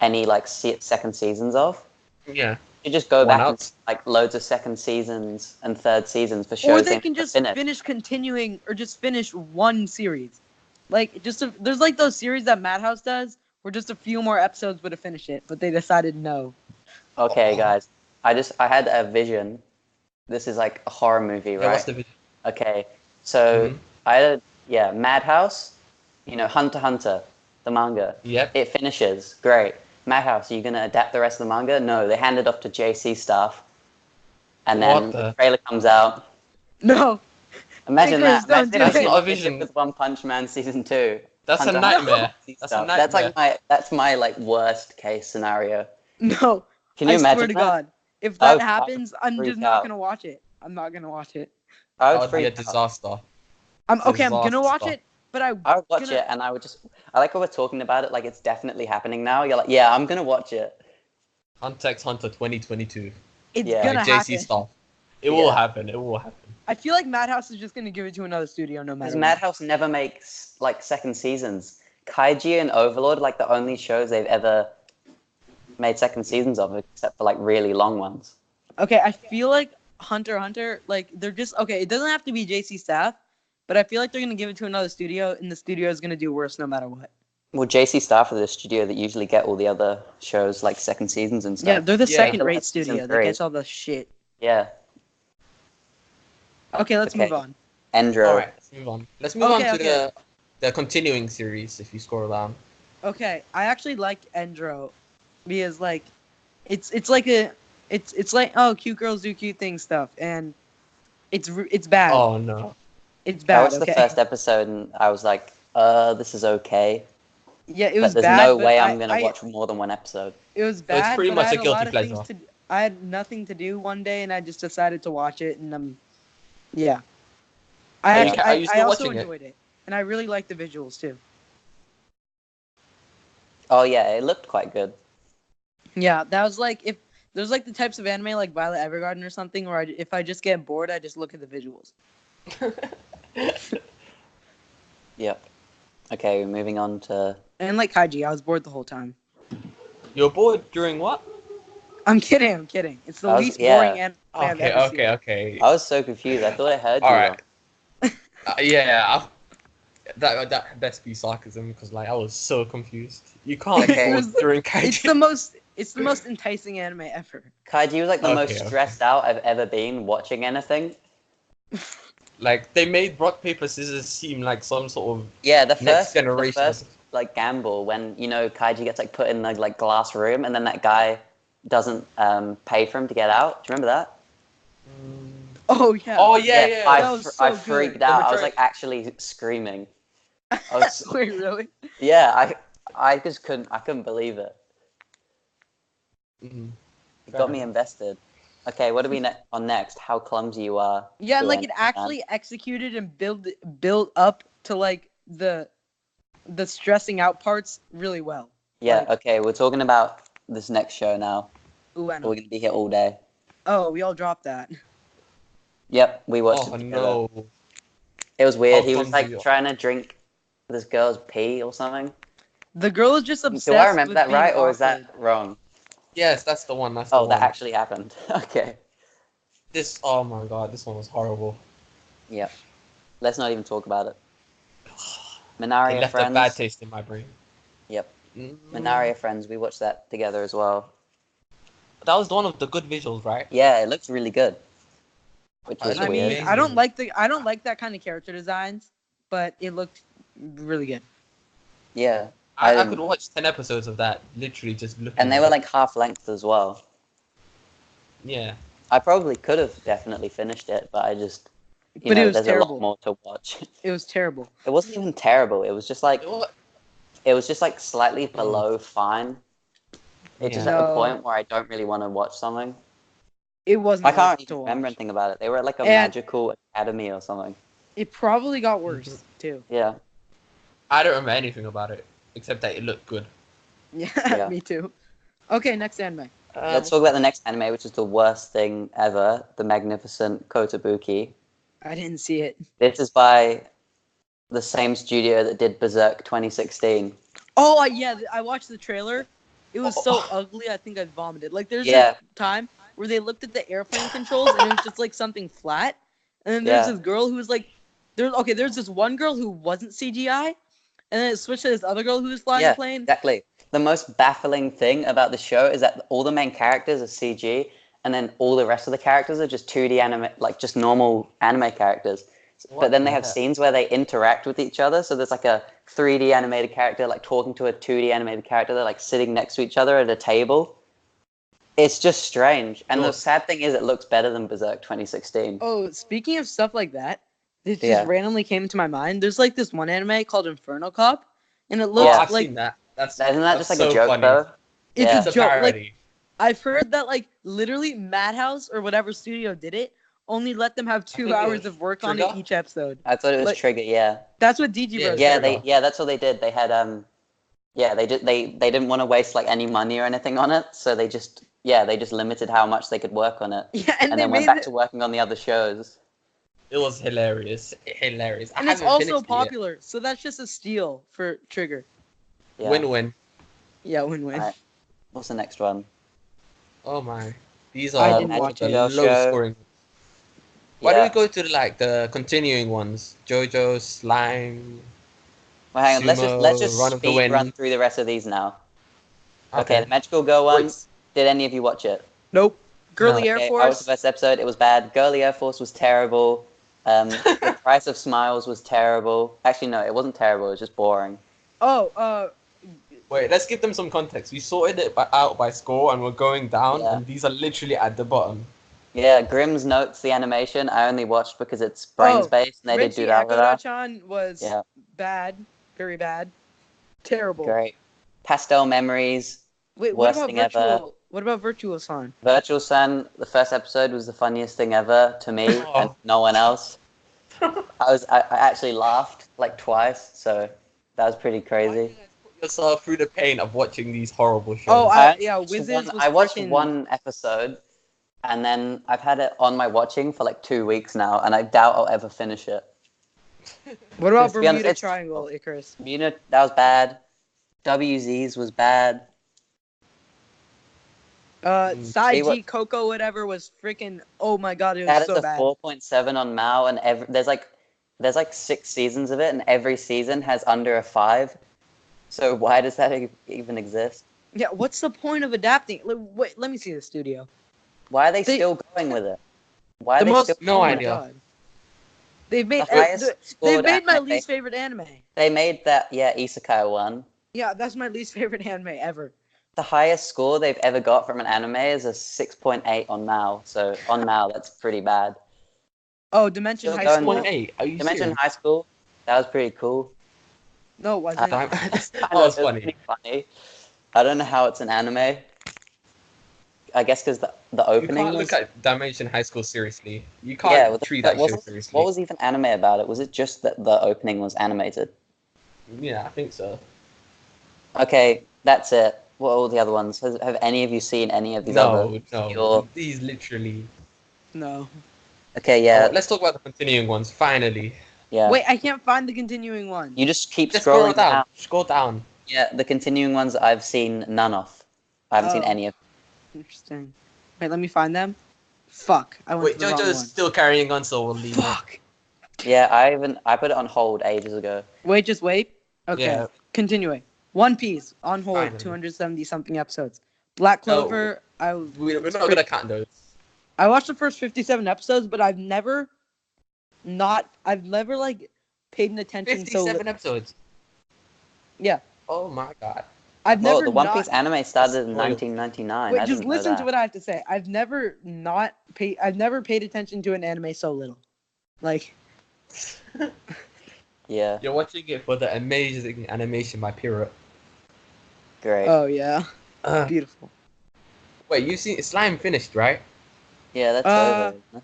any like second seasons of. Yeah. You just go One back out. and like loads of second seasons and third seasons for Or shows they they can never just finished. finish continuing, or just finish one series. Like, there's like those series that Madhouse does, where just a few more episodes would have finished it, but they decided no. Okay, Oh. guys, I had a vision. This is like a horror movie, Yeah, right? what's the video? Okay, so I had Madhouse. You know, Hunter x Hunter, the manga. Yep. It finishes great. Madhouse, are you gonna adapt the rest of the manga? No, they hand it off to JC staff, and then What the the- trailer comes out. No. Imagine Chris, that. don't Imagine do That's if it. not a they did vision. with One Punch Man season 2. That's a Hunter x nightmare. Hunter That's a stuff. nightmare. That's my like worst case scenario. No. Can you I imagine swear to that? God. If I that would happens, I'm freak just not out. gonna watch it. I'm not gonna watch it. I That would would be a freak out. disaster. I'm gonna watch Disaster. it, but I I would watch it, and I would just. I like how we're talking about it like it's definitely happening now. You're like, yeah, I'm gonna watch it. Hunter x Hunter 2022. it's Yeah. gonna Like JC happen. stuff. It will Yeah. happen. It will happen. I feel like Madhouse is just gonna give it to another studio no matter Because what. Madhouse never makes like second seasons. Kaiji and Overlord like the only shows they've ever made second seasons of, except for like really long ones. Okay, I feel like Hunter x Hunter, like they're just okay. It doesn't have to be JC staff, but I feel like they're gonna give it to another studio, and the studio is gonna do worse no matter what. Well, JC staff are the studio that usually get all the other shows like second seasons and stuff. Yeah, they're the Yeah. second-rate Season studio. They 3. catch all the shit. Yeah. Okay, let's Okay. move on. Endro. All right, let's move on. Let's move on Okay, to okay. the continuing series. If you scroll down. Okay, I actually like Endro because like it's like cute girls do cute things stuff, and it's bad. Oh no. It's I bad. watched Okay. the first episode and I was like, this is okay. Yeah, it was But there's bad. no but way I'm gonna I- watch more than one episode. It was So it's bad. pretty but much I a had a lot guilty of pleasure. things to. I had nothing to do one day, and I just decided to watch it, and yeah. Are you I still also watching it? enjoyed it, and I really liked the visuals too. Oh yeah, it looked quite good. Yeah, that was like if there's like the types of anime like Violet Evergarden or something, where if I just get bored, I just look at the visuals. Yep. Okay, moving on to. And like Kaiji, I was bored the whole time. You're bored during what? I'm kidding. It's the I was- least yeah. boring anime I've Okay, ever seen. okay. I was so confused. I thought I heard All you. right. Yeah, that best be sarcasm because like I was so confused. You can't be Okay. bored during Kaiji. It's the most enticing anime ever. Kaiji was like the most Okay. stressed out I've ever been watching anything. Like they made rock paper scissors seem like some sort of Yeah, the next generation. first like gamble when Kaiji gets like put in the like glass room and then that guy doesn't pay for him to get out. Do you remember that? Oh yeah. Oh yeah. That was so I good. freaked The out. I was return- like actually screaming. I was, Wait, really? yeah, I just couldn't believe it. Mhm. It got me invested. Okay, what are we on next? How clumsy you are. Yeah, and like it Glenn. actually executed and built up to like the stressing out parts really well. Yeah, Like, okay, we're talking about this next show now. ooh, I We're know. gonna be here all day. Oh, we all dropped that. Yep, we watched Oh it together. no. It was weird. How He was clumsy like you are. trying to drink this girl's pee or something. The girl is just obsessed. Do I remember with that being right, or is awkward. that wrong? Yes, that's the one. That's Oh, the that one. actually happened. Okay. Oh my god, this one was horrible. Yep. Let's not even talk about it. It Manaria left Friends. a bad taste in my brain. Yep. Mm. Manaria Friends. We watched that together as well. That was one of the good visuals, right? Yeah, it looks really good. Which was I I weird. mean, I don't like that kind of character designs, but it looked really good. Yeah. I could watch 10 episodes of that, literally just looking. And they at were it. like half length as well. Yeah. I probably could have definitely finished it, but I just, But it was there's a terrible. lot more to watch. It was terrible. It wasn't even terrible. It was just like slightly below fine. It's just Yeah. at the No. point where I don't really want to watch something. It wasn't. I can't worth even to remember watch. anything about it. They were at like a And- magical academy or something. It probably got worse too. Yeah. I don't remember anything about it, except that it looked good. Yeah, Yeah. me too. Okay, next anime. Let's talk about the next anime, which is the worst thing ever, the magnificent Kotobuki. I didn't see it. This is by the same studio that did Berserk 2016. Oh, yeah, I watched the trailer, It was so ugly. I think I vomited. Like there's Yeah. a time where they looked at the airplane controls and it was just like something flat. And then there's Yeah. this girl who was like, there's this one girl who wasn't CGI, and then it switched to this other girl who was flying Yeah, a plane. exactly. The most baffling thing about the show is that all the main characters are CG, and then all the rest of the characters are just 2D anime, like just normal anime characters. But then they have scenes where they interact with each other. So there's like a 3D animated character like talking to a 2D animated character. They're like sitting next to each other at a table. It's just strange. And the sad thing is, it looks better than Berserk 2016. Oh, speaking of stuff like that, it just Yeah. randomly came into my mind. There's like this one anime called Inferno Cop, and it looks Yeah. I've like seen that. Isn't that just like so a joke funny. though? it's Yeah. It's a a joke. parody. Like I've heard that like literally Madhouse or whatever studio did it only let them have 2 think it hours was of work on it Trigger? each episode. I thought it was Like- Trigger. Yeah. That's what DG Yeah, Bros. Yeah, did. that's what they did. They had they didn't want to waste like any money or anything on it, so they just limited how much they could work on it, Yeah, and and they then went made back it, to working on the other shows. It was hilarious. Hilarious. and it's also popular, so that's just a steal for Trigger. Yeah. Win-win. Yeah, win-win. Alright. What's the next one? Oh my. These I are didn't all watch the it. low scoring. Why Yeah. don't we go to like the continuing ones? JoJo, Slime. Well, hang on. Let's Sumo, just Run of the speed Wind. run through the rest of these now. Okay, the Magical Girl one. Wait. Did any of you watch it? Nope. Girly No. Air Okay, I watched the Force. first episode. It was bad. Girly Air Force was terrible. The Price of Smiles was terrible. Actually, no, it wasn't terrible. It was just boring. Oh, Wait, let's give them some context. We sorted it out by score and we're going down, Yeah. and these are literally at the bottom. Yeah, Grimm's Notes, the animation, I only watched because it's brains based and they did Richie do that. Ekodachan was Yeah. bad. Very bad. Terrible. Great. Pastel Memories, Wait, what Worst about thing Virtual? ever. What about Virtual Son? Virtual Sun. The first episode was the funniest thing ever to me and no one else. I actually laughed like twice, so that was pretty crazy. Put yourself through the pain of watching these horrible shows. Oh, I Wizards. I watched freaking- one episode, and then I've had it on my watching for like 2 weeks now, and I doubt I'll ever finish it. What about to be honest, Bermuda it's- Triangle, Icarus? You know, that was bad. WZ's was bad. Side what- G Coco whatever was freaking. Oh my god, it was That is so a bad. 4.7 on Mao, and there's like 6 seasons of it, and every season has under a 5. So why does that even exist? Yeah, what's the point of adapting? Wait, let me see the studio. Why are they They- still going with it? Why are The they most- still? no Oh my idea. God. They've made The highest they've scored made my anime- least favorite anime. They made that Isekai one. Yeah, that's my least favorite anime ever. The highest score they've ever got from an anime is a 6.8 on Mao. So on Mao, that's pretty bad. Oh, Dimension Still High going School. with- 1.8. Are you Dimension serious? High School, that was pretty cool. No, it wasn't. Damn. I That know, was it funny. pretty funny. I don't know how it's an anime. I guess because the You opening can't was... look at Dimension High School seriously. You can't Yeah, treat that show what seriously. was even anime about it? Was it just that the opening was animated? Yeah, I think so. Okay, that's it. What are all the other ones? Have any of you seen any of these other? No. Your- These literally. No. Okay, yeah, Oh, let's talk about the continuing ones. Finally. yeah. Wait, I can't find the continuing one. You just keep Just scroll scrolling down. down. Scroll down. Yeah, the continuing ones I've seen none of. I haven't seen Oh. any of. Interesting. Wait, let me find them. Fuck, I went Wait, to the wrong JoJo's one. still carrying on, so we'll leave it. Fuck. Yeah, I put it on hold ages ago. Wait, just wait. Okay, Yeah. continuing. One Piece on hold, Finally. 270 something episodes. Black No. Clover. We're not gonna count those. I watched the first 57 episodes, but I've never like paid an attention. 57 episodes. Yeah. Oh my god. I've Well, never the One not- Piece anime started in Spoiled. 1999. Wait, I just didn't know listen to that. what I have to say. I've never paid attention to an anime so little. Like, Yeah, You're watching it for the amazing animation by Pirate. great. oh yeah, beautiful. Wait, you seen Slime finished, right? Yeah, that's Uh, over. isn't it?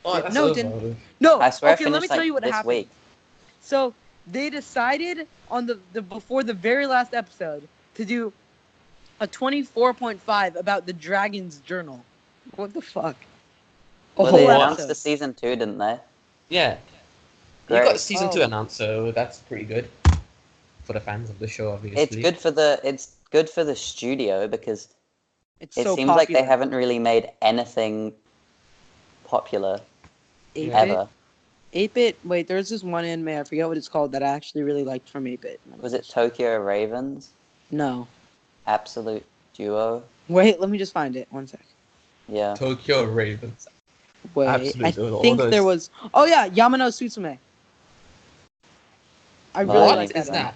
Oh, that's No, over. didn't- No, I swear okay, I finished let me tell like, you what this happened. week. So they decided on the before the very last episode to do a 24.5 about the Dragon's Journal. What the fuck? A Well, whole they episode. announced the season 2, didn't they? Yeah. You Great. got season 2 Oh. announced, so that's pretty good for the fans of the show, obviously. It's good for the. It's good for the studio because It's it so seems like they popular. haven't really made anything popular 8-bit? ever. 8-bit. Wait, there's this one anime, I forget what it's called, that I actually really liked from 8-bit. Was it Tokyo Ravens? No. Absolute Duo? Wait, let me just find it. One sec. Yeah. Tokyo Ravens. Wait, Absolutely. I All think those- there was. Oh yeah, Yamano Susume. I really What like What is that. that?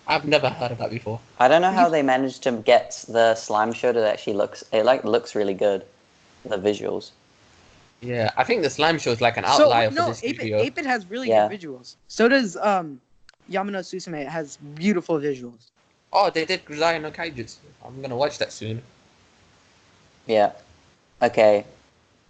I've never heard of that before. I don't know how they managed to get the slime show to actually looks really good. The visuals. Yeah, I think the slime show is like an So outlier for no, this studio. 8-bit has really Yeah. good visuals. So does Yamano Susume. It has beautiful visuals. Oh, they did Guzai no Kaijutsu. I'm gonna watch that soon. Yeah. Okay.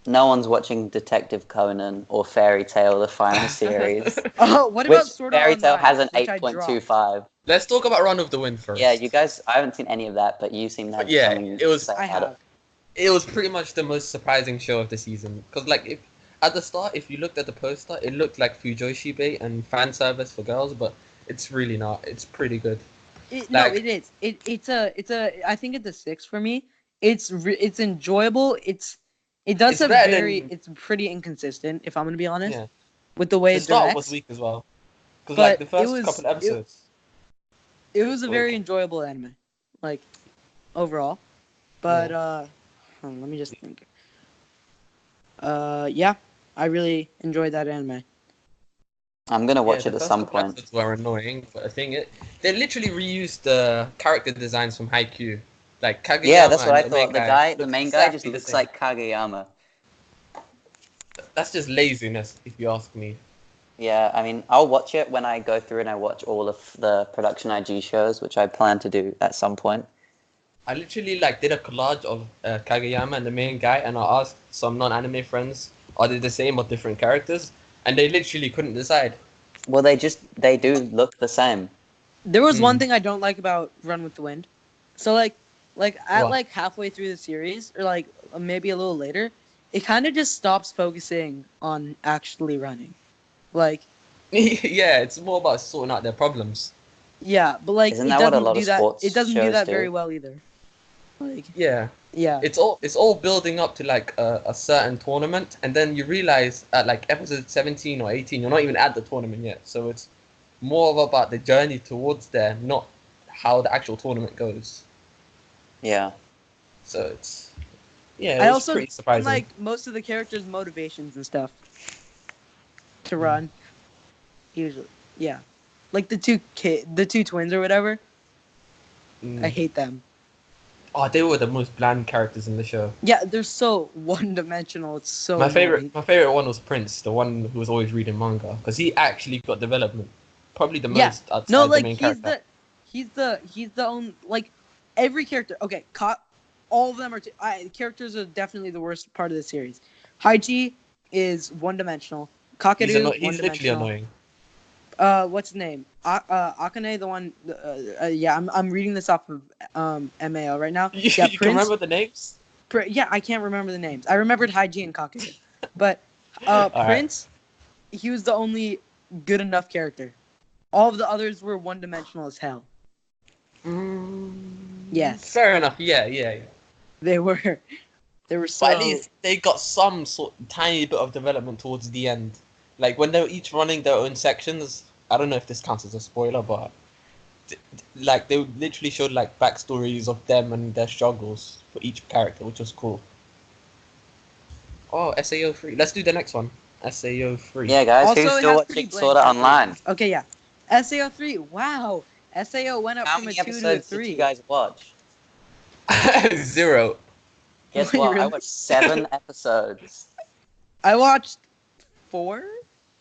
No one's watching Detective Conan or Fairy Tail, the final series. Oh, what about Which Sword Art Fairy Tail Online, has an which I dropped? 8.25. Let's talk about Run of the Wind first. Yeah, you guys, I haven't seen any of that, but you seem to have Yeah, something it was- to say I about have. it. It was pretty much the most surprising show of the season. Because, like, if at the start, if you looked at the poster, it looked like Fujoshi and fan service for girls, but it's really not. It's pretty good. No, Like- it is. It's a. I think it's a 6 for me. It's enjoyable. It does It's have better very. than- It's pretty inconsistent, if I'm gonna be honest, Yeah. with the way The it start directs. was weak as well. Because, But like, the it first was- couple episodes. It was a very Like- enjoyable anime, like overall. But hold on, let me just think. Yeah, I really enjoyed that anime. I'm gonna watch the it at first some couple point. episodes were annoying, but the thing is, they literally reused the character designs from Haikyuu. Like, Kaguya-Sama Yeah, that's what I and the main thought. The look main guy just exactly the looks same. like Kageyama. That's just laziness, if you ask me. Yeah, I mean, I'll watch it when I go through and I watch all of the Production IG shows, which I plan to do at some point. I literally like did a collage of Kageyama and the main guy, and I asked some non-anime friends, are they the same or different characters? And they literally couldn't decide. Well, they do look the same. There was one Hmm. thing I don't like about Run with the Wind. So at What? like halfway through the series, or like maybe a little later, it kind of just stops focusing on actually running. Like, Yeah, it's more about sorting out their problems. yeah, but like Isn't it that what a doesn't lot do of that. sports It doesn't do shows that do? very well either. Like, Yeah, yeah, it's all building up to like a certain tournament, and then you realize at like episode 17 or 18, you're not even at the tournament yet. So it's more about the journey towards there, not how the actual tournament goes. Yeah. So it's yeah, I it was also pretty surprising. like most of the characters' motivations and stuff to run. Usually, yeah, like the two twins or whatever. Mm. I hate them. Oh, they were the most bland characters in the show. Yeah, they're so one-dimensional. It's so My annoying. favorite one was Prince, the one who was always reading manga, because he actually got development. Probably the Yeah. most outside No, the like main he's character. the only like every character. Okay, all of them are characters are definitely the worst part of the series. Haiji is one-dimensional. Kakeru He's literally one-dimensional. annoying. What's his name? Akane, the one. Yeah, I'm reading this off of MAO right now. You, Yeah, you can remember the names? Yeah, I can't remember the names. I remembered Haiji and Kakeru, but Alright. Prince, he was the only good enough character. All of the others were one-dimensional as hell. Yes. Fair enough. Yeah. They were. They were so. But at least they got some sort tiny bit of development towards the end. Like when they were each running their own sections. I don't know if this counts as a spoiler, but like they literally showed like backstories of them and their struggles for each character, which was cool. Oh, SAO 3. Let's do the next one. SAO 3. Yeah, guys, Also, who's it still has pretty watching bland Sword Art Online? characterizations. Okay, yeah. SAO 3. Wow. SAO went up How from a many 2 to a episodes 3. did you guys watch? 0. Guess Wait, what? I really? watched 7 episodes. I watched 4,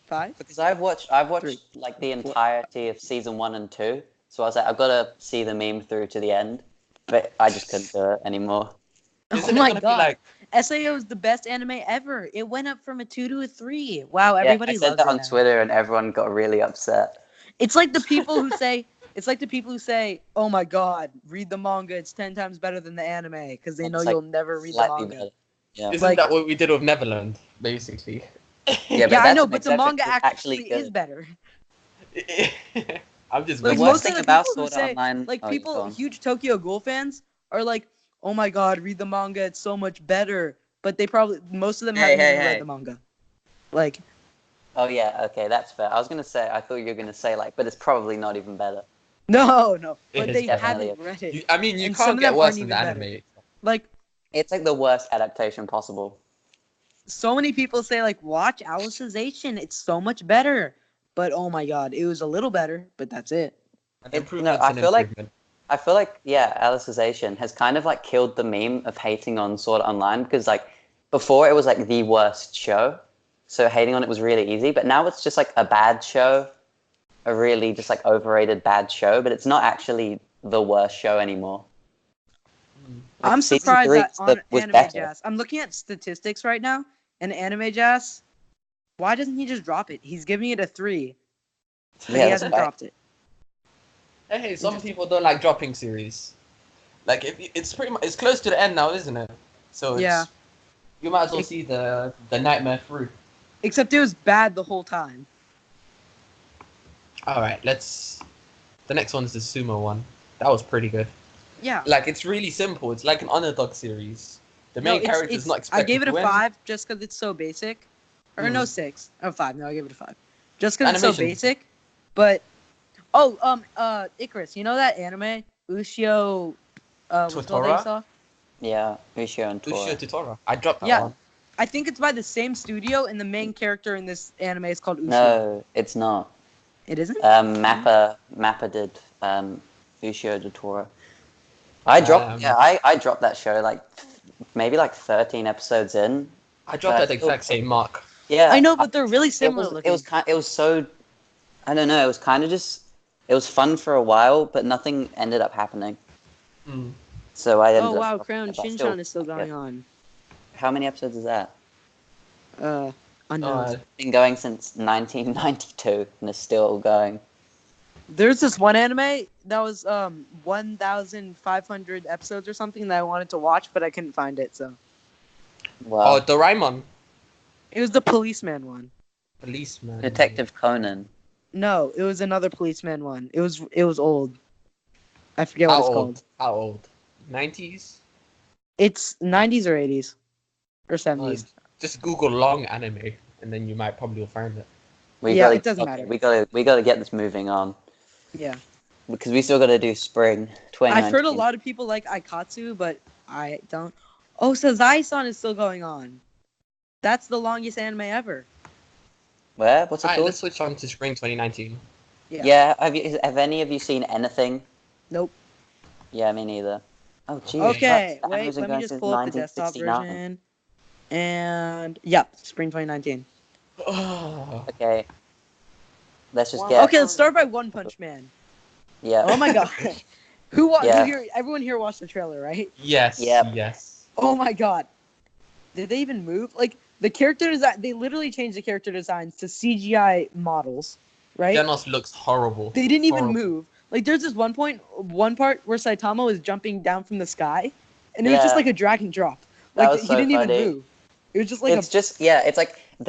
5. Because I've watched Three. like the entirety of season 1 and 2. So I was like, I've got to see the meme through to the end. But I just couldn't do it anymore. Isn't Oh it my gonna god. be like SAO is the best anime ever. It went up from a 2 to a 3. Wow, Yeah, everybody I said loves that it on now. Twitter and everyone got really upset. It's like the people who say, "Oh my god, read the manga. It's 10 times better than the anime," because they know It's like you'll never read the Slightly manga. better. Yeah. isn't like- that what we did with Neverland, basically? Yeah, but Yeah, I that's know, an but the exception. manga It's actually actually is good. better. I'm just The Like messing worst most with of thing the about people who Sword Art say, Online. like Oh, you go people, on. huge Tokyo Ghoul fans are like, oh my god, read the manga, it's so much better. But they probably, most of them haven't even read the manga. Like, Oh yeah, okay, that's fair. I was gonna say, I thought you were gonna say like, but it's probably not even better. no, It but is they definitely haven't read it. I mean, you And some can't of get them worse aren't than the even better. anime. Like, It's like the worst adaptation possible. so many people say, like, watch Alicization, it's so much better. But oh my god, it was a little better, but that's it. An No, improvement's I an feel like improvement. yeah, Alicization has kind of like killed the meme of hating on Sword Art Online because like before it was like the worst show, so hating on it was really easy. But now it's just like a bad show, a really just like overrated bad show. But it's not actually the worst show anymore. Like, I'm season surprised 3 that on was Anime better. Jazz, I'm looking at statistics right now, and Anime Jazz, why doesn't he just drop it? He's giving it a 3, but Yeah, he that's hasn't right. dropped it. Hey, some people don't like dropping series. Like if it's pretty much, it's close to the end now, isn't it? So Yeah. you might as well see the nightmare through. Except it was bad the whole time. All right, the next one is the sumo one. That was pretty good. Yeah. Like it's really simple. It's like an underdog series. The main character is not expected I gave it to a win. 5 just because it's so basic. Or no, 6. Oh, 5. No, I gave it a 5. Just because it's so Animation. basic. But Icarus, you know that anime? Ushio what's it called that you Totora? saw? Yeah, Ushio and Tora. Ushio Totora. I dropped that Yeah. one. I think it's by the same studio, and the main character in this anime is called Ushio. No, it's not. It isn't? Mappa did Ushio de Tora. I dropped that show like maybe like 13 episodes in. I dropped at the exact same mark. Yeah, I know, but they're really similar it looking. was so, I don't know, it was kind of just, it was fun for a while, but nothing ended up happening. Mm. So I ended Oh up wow, dropping Crown it, but Shinchan is still going on. How many episodes is that? Unknown. It's been going since 1992 and it's still going. There's this one anime that was 1,500 episodes or something that I wanted to watch, but I couldn't find it. So Wow. Oh, Doraemon. it was the policeman one. Policeman. Detective Conan. No, it was another policeman one. It was old. I forget what How it's old? called. How old? 90s? It's 90s or 80s or 70s. Just Google long anime, and then you might probably find it. It doesn't matter. We gotta get this moving on Yeah. because we still gotta do spring 2019. I've heard a lot of people like Aikatsu, but I don't. Oh, Sazai-san is still going on. That's the longest anime ever. Where? What's it Alright, called? let's switch on to spring 2019. Yeah. Have any of you seen anything? Nope. Yeah, me neither. Oh, geez. Okay, That wait. anime's been Let me going just since pull up the desktop 1969. version. And yep, spring 2019. Oh, Okay. Let's just get. Okay, let's start by One Punch Man. Yeah. Oh my god. Who Yeah. here? Everyone here watched the trailer, right? yes, Yep. yes. Oh my god. Did they even move? Like the character design, they literally changed the character designs to CGI models, right? Genos looks horrible. They didn't even Horrible. move. Like there's this one part where Saitama was jumping down from the sky, and it was just like a drag and drop. That Like was he so didn't funny. even move. It was just like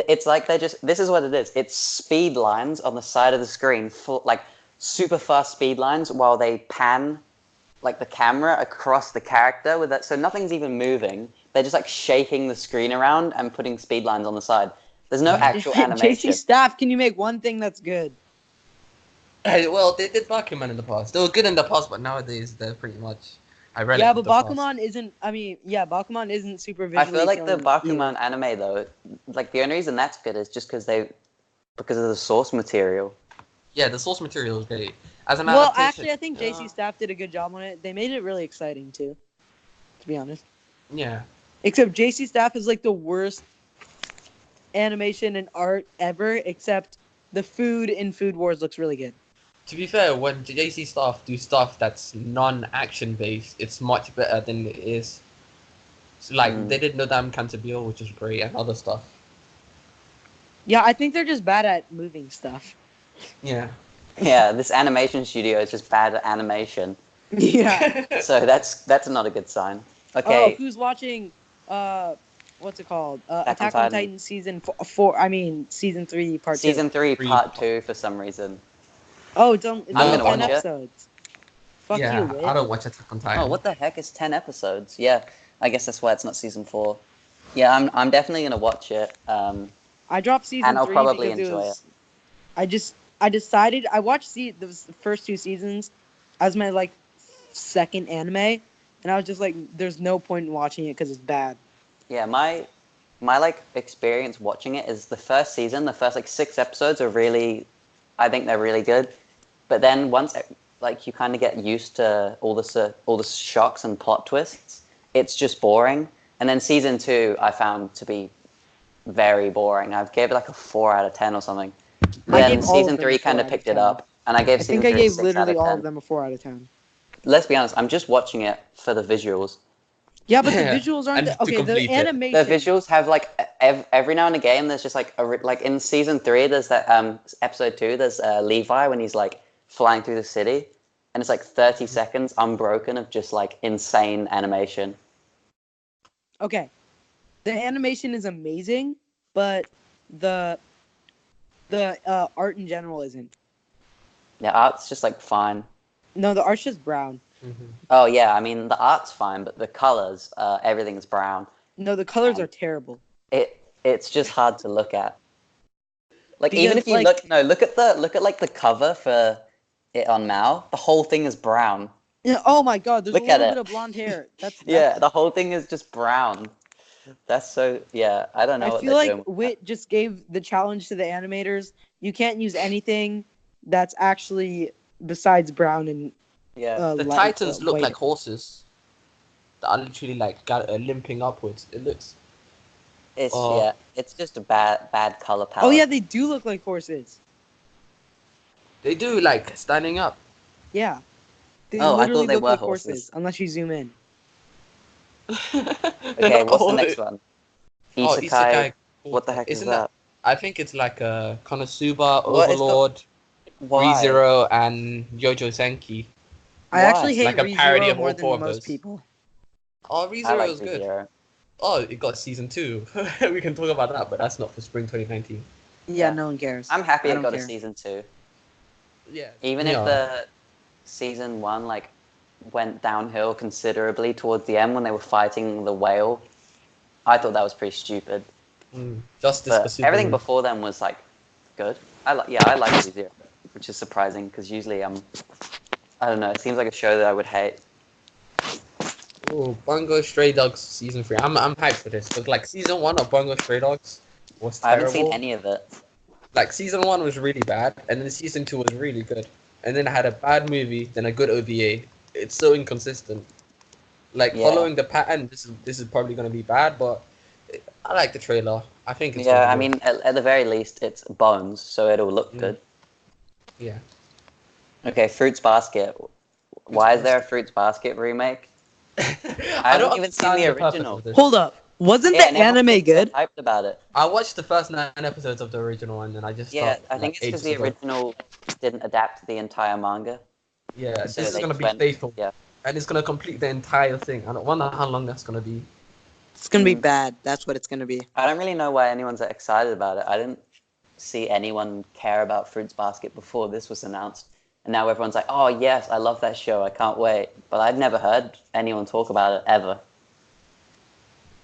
It's like they just. This is what it is. It's speed lines on the side of the screen, like super fast speed lines, while they pan, like the camera across the character with that. So nothing's even moving. They're just like shaking the screen around and putting speed lines on the side. There's no actual animation. JC Staff, can you make one thing that's good? Hey, well, they did Bakuman in the past. They were good in the past, but nowadays they're pretty much. Yeah, but Bakuman isn't. I mean, yeah, Bakuman isn't super visually. I feel like the appealing Bakuman either. anime though, like the only reason that's good is just because of the source material. Yeah, the source material is great. As an Well, adaptation, actually, I think JC Staff did a good job on it. They made it really exciting too, to be honest. Yeah. Except JC Staff is like the worst animation and art ever. Except the food in Food Wars looks really good. To be fair, when JC staff do stuff that's non-action based, it's much better than it is. So, like, they did No Damn Cantabile, which is great, and other stuff. Yeah, I think they're just bad at moving stuff. Yeah. Yeah, this animation studio is just bad at animation. Yeah. So that's not a good sign. Oh, Okay. who's watching? What's it called? Attack Attack on on Titan season 4. I mean, season 3 part 2. Season 3 part 2 for some reason. Oh, don't. I'm It's gonna 10 watch it. episodes. Fuck you, Yeah, Whit. I don't watch Attack on Titan. Oh, what the heck is 10 episodes? Yeah, I guess that's why it's not season 4. Yeah, I'm definitely gonna watch it. I dropped season And I'll 3 probably because it enjoy was. I decided I watched the first 2 seasons as my like second anime, and I was just like, there's no point in watching it because it's bad. Yeah, my like experience watching it is the first season, the first like 6 episodes are really, I think they're really good. But then once like you kind of get used to all the shocks and plot twists, it's just boring. And then season 2 I found to be very boring. I gave it like a 4 out of 10 or something. I Then gave all of season them a 3 4 kind of out of picked it 10. up, and I gave I season think I 3 a gave 6 out literally of all 10. of them a 4 out of 10. Let's be honest, I'm just watching it for the visuals. Yeah, but the visuals aren't. And to Okay, the complete it. The animation. visuals have like every now and again. There's just like like in season 3. There's that episode 2. There's Levi when he's like flying through the city, and it's like 30 seconds unbroken of just like insane animation. Okay, the animation is amazing, but the art in general isn't. Yeah, art's just like fine. No, the art's just brown. Mhm. Oh yeah, I mean the art's fine, but the colors, everything's brown. No, the colors are terrible. It's just hard to look at. Like Because, even if you like- look at like the cover for it on Mal, the whole thing is brown. Yeah, oh my god, there's Look a at little it. bit of blonde hair. That's Yeah, the whole thing is just brown. That's so yeah. I don't know I what feel they're like doing. with Wit just gave the challenge to the animators. You can't use anything that's actually besides brown and that. Yeah, The light, Titans look white. like horses that are literally like limping upwards. It looks. it's Oh. yeah, it's just a bad color palette. Oh yeah, they do look like horses. They do like standing up. Yeah, they Oh, I thought literally they look were like horses. unless you zoom in. Okay, what's the next one? Oh, Isekai. What the heck Isn't is that? I think it's like Konosuba, What is the- Overlord, Why? ReZero, and Yojo Senki. I Why? actually hate Like a parody ReZero of more all than four of most those. people. Oh, I ReZero like is good. ReZero. Oh, it got season 2. We can talk about that, but that's not for spring 2019. Yeah, Yeah. no one cares. I'm happy I it don't got care. a season 2. Yeah. Even if the season 1 like went downhill considerably towards the end when they were fighting the whale, I thought that was pretty stupid. Justice for But Superman. everything before them was like good. I like ReZero, which is surprising because usually I don't know. It seems like a show that I would hate. Oh, Bungo Stray Dogs season 3. I'm hyped for this because like season 1 of Bungo Stray Dogs was I terrible. haven't seen any of it. Like season 1 was really bad, and then season 2 was really good, and then I had a bad movie, then a good OVA. It's so inconsistent. Like Yeah. following the pattern, this is probably gonna be bad, but I like the trailer. I think it's Yeah, gonna I be mean, at the very least, it's Bones, so it'll look good. yeah. Okay, Fruits Basket. Why is there a Fruits Basket remake? I haven't even seen the purpose original. of this. Hold up, wasn't Yeah, the and everyone anime gets so good? hyped about it. I watched the first 9 episodes of the original one, and I just Yeah, stopped. I think like, it's because the ages ago. original didn't adapt the entire manga. Yeah, So this is they gonna just be went- faithful, Yeah. and it's gonna complete the entire thing. I don't wonder how long that's gonna be. It's gonna be Mm. bad. That's what it's gonna be. I don't really know why anyone's excited about it. I didn't see anyone care about Fruits Basket before this was announced. And now everyone's like, oh, yes, I love that show. I can't wait. But I'd never heard anyone talk about it ever.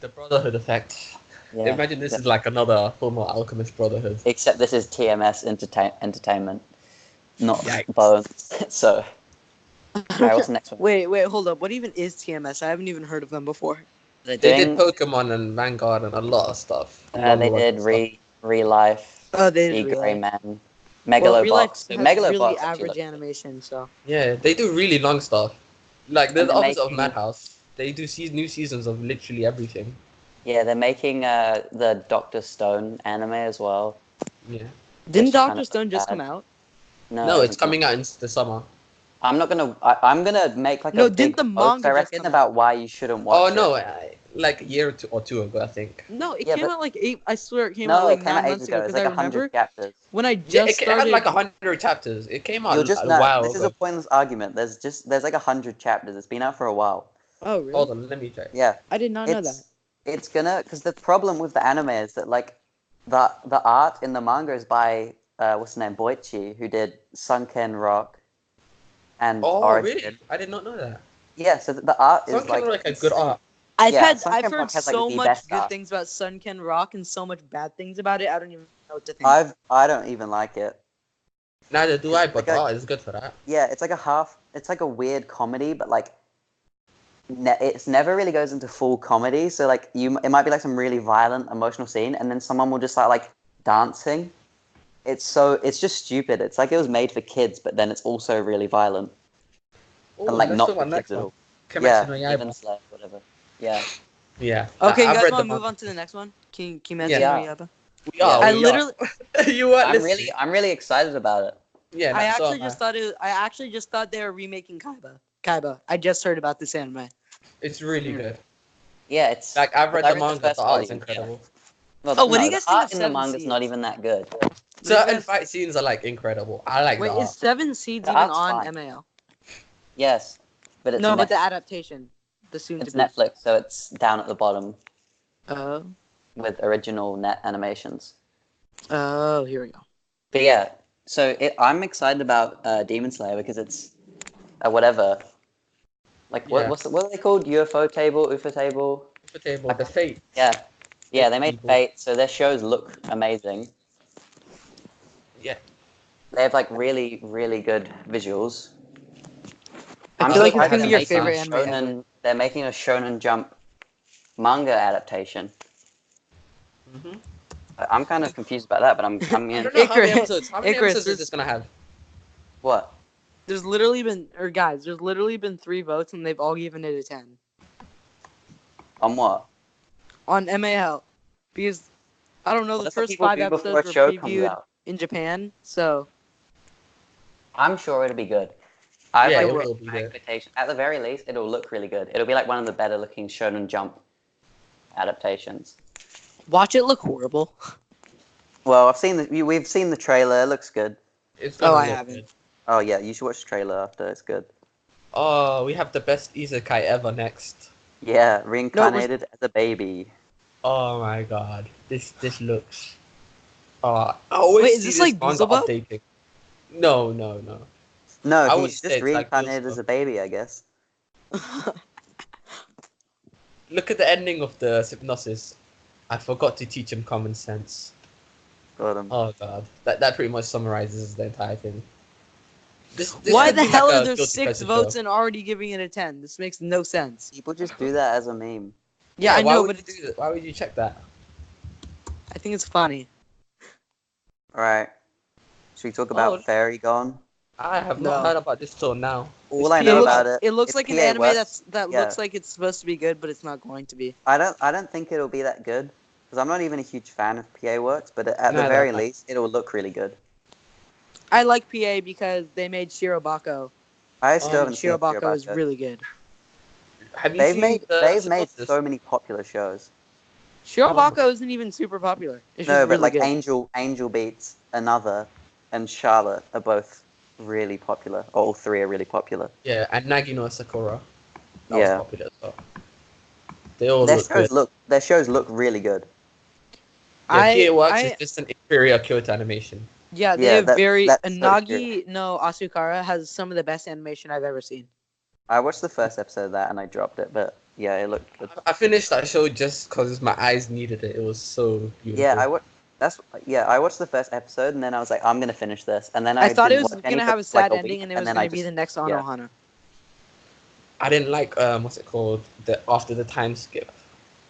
The Brotherhood effect. Yeah. Imagine this is like another Fullmetal Alchemist Brotherhood. Except this is TMS entertainment, not Yikes. Bones. So, alright, what's the next one? Wait, hold up. What even is TMS? I haven't even heard of them before. They're They doing, did Pokemon and Vanguard and a lot of stuff. they did Real Life, Oh, they did Big Real Grey Life. Man, Well, Real Life Megalobox. has So Megalobox really actually average looks good. animation, so. Yeah, they do really long stuff. Like they're And the they're opposite of making- Madhouse. They do new seasons of literally everything. Yeah, they're making the Doctor Stone anime as well. Yeah. Didn't Which kind Doctor of Stone just bad. come out? No, it's hasn't come coming out in the summer. I'm gonna make like No, a didn't big the post, manga I just reckon, come about why you shouldn't watch Oh no, it. like a year or two ago, I think. No, it Yeah, came but- out like 8. I swear it came No, out like it came 9 out months ages ago ago. It's because like I 100 remember chapters. when I Yeah, just it had started. like 100 chapters. It came out You'll just a know. while This is ago. a pointless argument. There's like 100 chapters. It's been out for a while. Oh, really? Hold on, let me check. Yeah. I did not know that. It's gonna, because the problem with the anime is that like the art in the manga is by what's his name, Boichi, who did Sunken Rock and Oh, Origin. really? I did not know that. Yeah, so the art is Sunken like a good art. I've Sunken heard Rock has, like, so the much best good art. things about Sunken Rock and so much bad things about it. I don't even know what to think. I don't even like it. Neither do I, It's but like the art is good for that. Yeah, it's like a weird comedy, but like it's never really goes into full comedy. So like it might be like some really violent, emotional scene, and then someone will just start like dancing. It's just stupid. It's like it was made for kids, but then it's also really violent Oh, and like let's not talk for about kids next at one. all. Kimetsu no Demon Yaiba. Slayer, whatever. Yeah, Yeah. Okay, you I've guys read want to the move manga. on to the next one? Kimetsu Yeah. no Yaiba. We are. Yeah. I we literally, are. You weren't listening. I'm really excited about it. Yeah. I So actually just thought they were remaking Kaiba. I just heard about this anime. it's really Mm. good. Yeah, it's Like I've read I the read manga. first The art is volume, incredible. Well, Oh, what do no, you the guys think art of in the Seven manga's not Seeds? even that good. Certain fight scenes are like incredible. I like Wait, the art. is Seven Seeds The even art's on fine. MAL? Yes, but it's No, but Netflix. the adaptation, the soon It's to be. Netflix, so it's down at the bottom Oh, with original net animations. oh, here we go. But yeah, so I'm excited about Demon Slayer because it's whatever. Like Yeah. what are they called? UFO table, UFO table. The table, the fate. Yeah, they made People. Fate, so their shows look amazing. Yeah. They have like really, really good visuals. I feel like it's surprised gonna be they're your making favorite a anime ever. shonen. They're making a Shonen Jump manga adaptation. Mm-hmm. I'm kind of confused about that, but I'm I in. don't know how many Icarus- episodes. How many Icarus, episodes is this gonna have? What? There's literally been 3 votes and they've all given it a 10 On what? on MAL because I don't know, Well, the that's what first people 5 do before episodes a were show comes previewed out. in Japan, so I'm sure it'll be good. I have Yeah, like it really will be high good. expectations. At the very least, it'll look really good. It'll be like one of the better looking Shonen Jump adaptations. watch it look horrible. Well, we've seen the trailer. It looks good. It's gonna I look haven't. good. Oh yeah, you should watch the trailer after. It's good. Oh, we have the best Isekai ever next. Yeah, reincarnated as a baby. Oh my god. This looks. I always Wait, is see this this like manga Beelzebub? updating. No. No, I would he's say just it's like reincarnated Beelzebub. as a baby, I guess. Look at the ending of the Hypnosis. I forgot to teach him common sense. Got him. Oh god. That pretty much summarizes the entire thing. This Why could the be hell like are a there guilty 6 pleasure votes show. and already giving it a 10? This makes no sense. People just do that as a meme. Yeah, I why know, would but you do that? Why would you check that? I think it's funny. All right. Should we talk about Fairy Gone? I have No. not heard about this till now. All I know about It looks if like an PA anime works, that yeah. looks like it's supposed to be good, but it's not going to be. I don't think it'll be that good because I'm not even a huge fan of PA Works, but at the Neither very am I. least, it'll look really good. I like PA because they made Shirobako. I still Um, haven't seen Shirobako is Shirobako. really good. Have you They've seen made the they've made synopsis? so many popular shows. Shirobako isn't even super popular. It's No, just but really like good. Angel Beats, Another, and Charlotte are both really popular. All three are really popular. Yeah, and Nagino Sakura. That Yeah. was popular as well. They all look good. Their shows look really good. Yeah, PA Works is just an inferior Kyoto animation. Yeah, they Yeah, have that's so Nagi no Asukara has some of the best animation I've ever seen. I watched the first episode of that and I dropped it, but yeah, it looked good. I finished that show just because my eyes needed it. It was so beautiful. Yeah, I watched the first episode and then I was like, I'm gonna finish this, and then I thought it didn't was watch gonna any have for, a sad like, ending, week, and it was then gonna I be just- the next yeah. Anohana. I didn't like what's it called? After the time skip.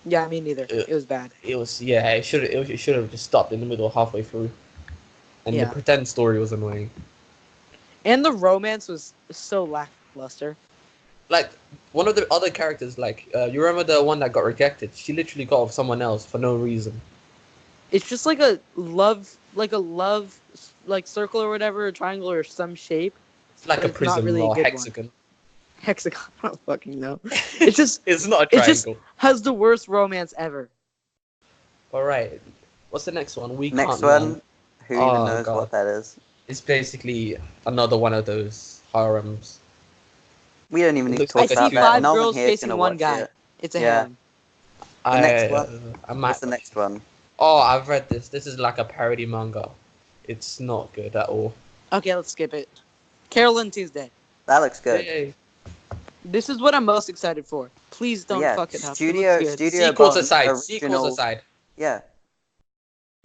Yeah, me neither. It was bad. It was it should have just stopped in the middle halfway through. And Yeah. the pretend story was annoying. And the romance was so lackluster. Like one of the other characters, you remember the one that got rejected? She literally got with someone else for no reason. It's just like a love circle or whatever, a triangle or some shape. It's like But a it's not prism really a or good one. hexagon. Hexagon. I don't fucking know. It's just It's not a it just triangle. has the worst romance ever. All right. What's the next one? Next Can't one, Run. who even Oh, knows God. what that is? It's basically another one of those harems. We don't even need to Looks talk I like a about see that. five No one girls here is chasing gonna one watch guy. it. It's a Yeah. harem. The next one. I might What's the next one? Oh, I've read this. This is like a parody manga. It's not good at all. Okay, let's skip it. Carole Tuesday. That looks good. Yay. This is what I'm most excited for. Please don't Yeah, fuck it up. It Studio looks good. Sequels Bones aside. original. Sequels aside. Yeah,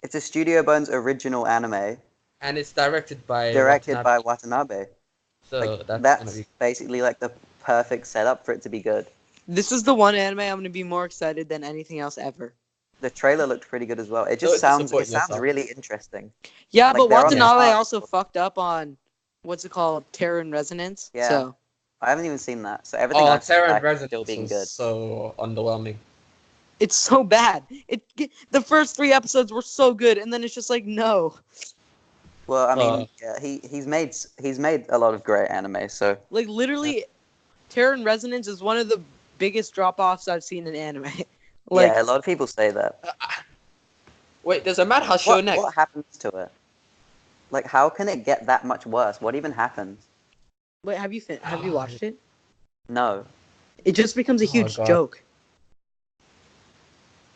it's a Studio Bones original anime And it's directed by Watanabe. So Like, that's that's gonna be. basically like the perfect setup for it to be good. This is the one anime I'm gonna be more excited than anything else ever. The trailer looked pretty good as well. It just Don't sounds disappoint yourself. really interesting. Yeah, Like, but they're on the Watanabe arc. also fucked up on what's it called, Terror and Resonance. Yeah. So I haven't even seen that, so everything Oh, I've seen Terra and is Resonance still being was good. so underwhelming. it's so bad. The first 3 episodes were so good, and then it's just like no. Well, I mean, yeah, he's made a lot of great anime, so Like literally, Terror and Resonance is one of the biggest drop-offs I've seen in anime. Like yeah, a lot of people say that. Wait, there's a Madhouse show next. What happens to it? Like, how can it get that much worse? What even happens? wait, have you watched it? No. It just becomes a Oh, huge God. joke.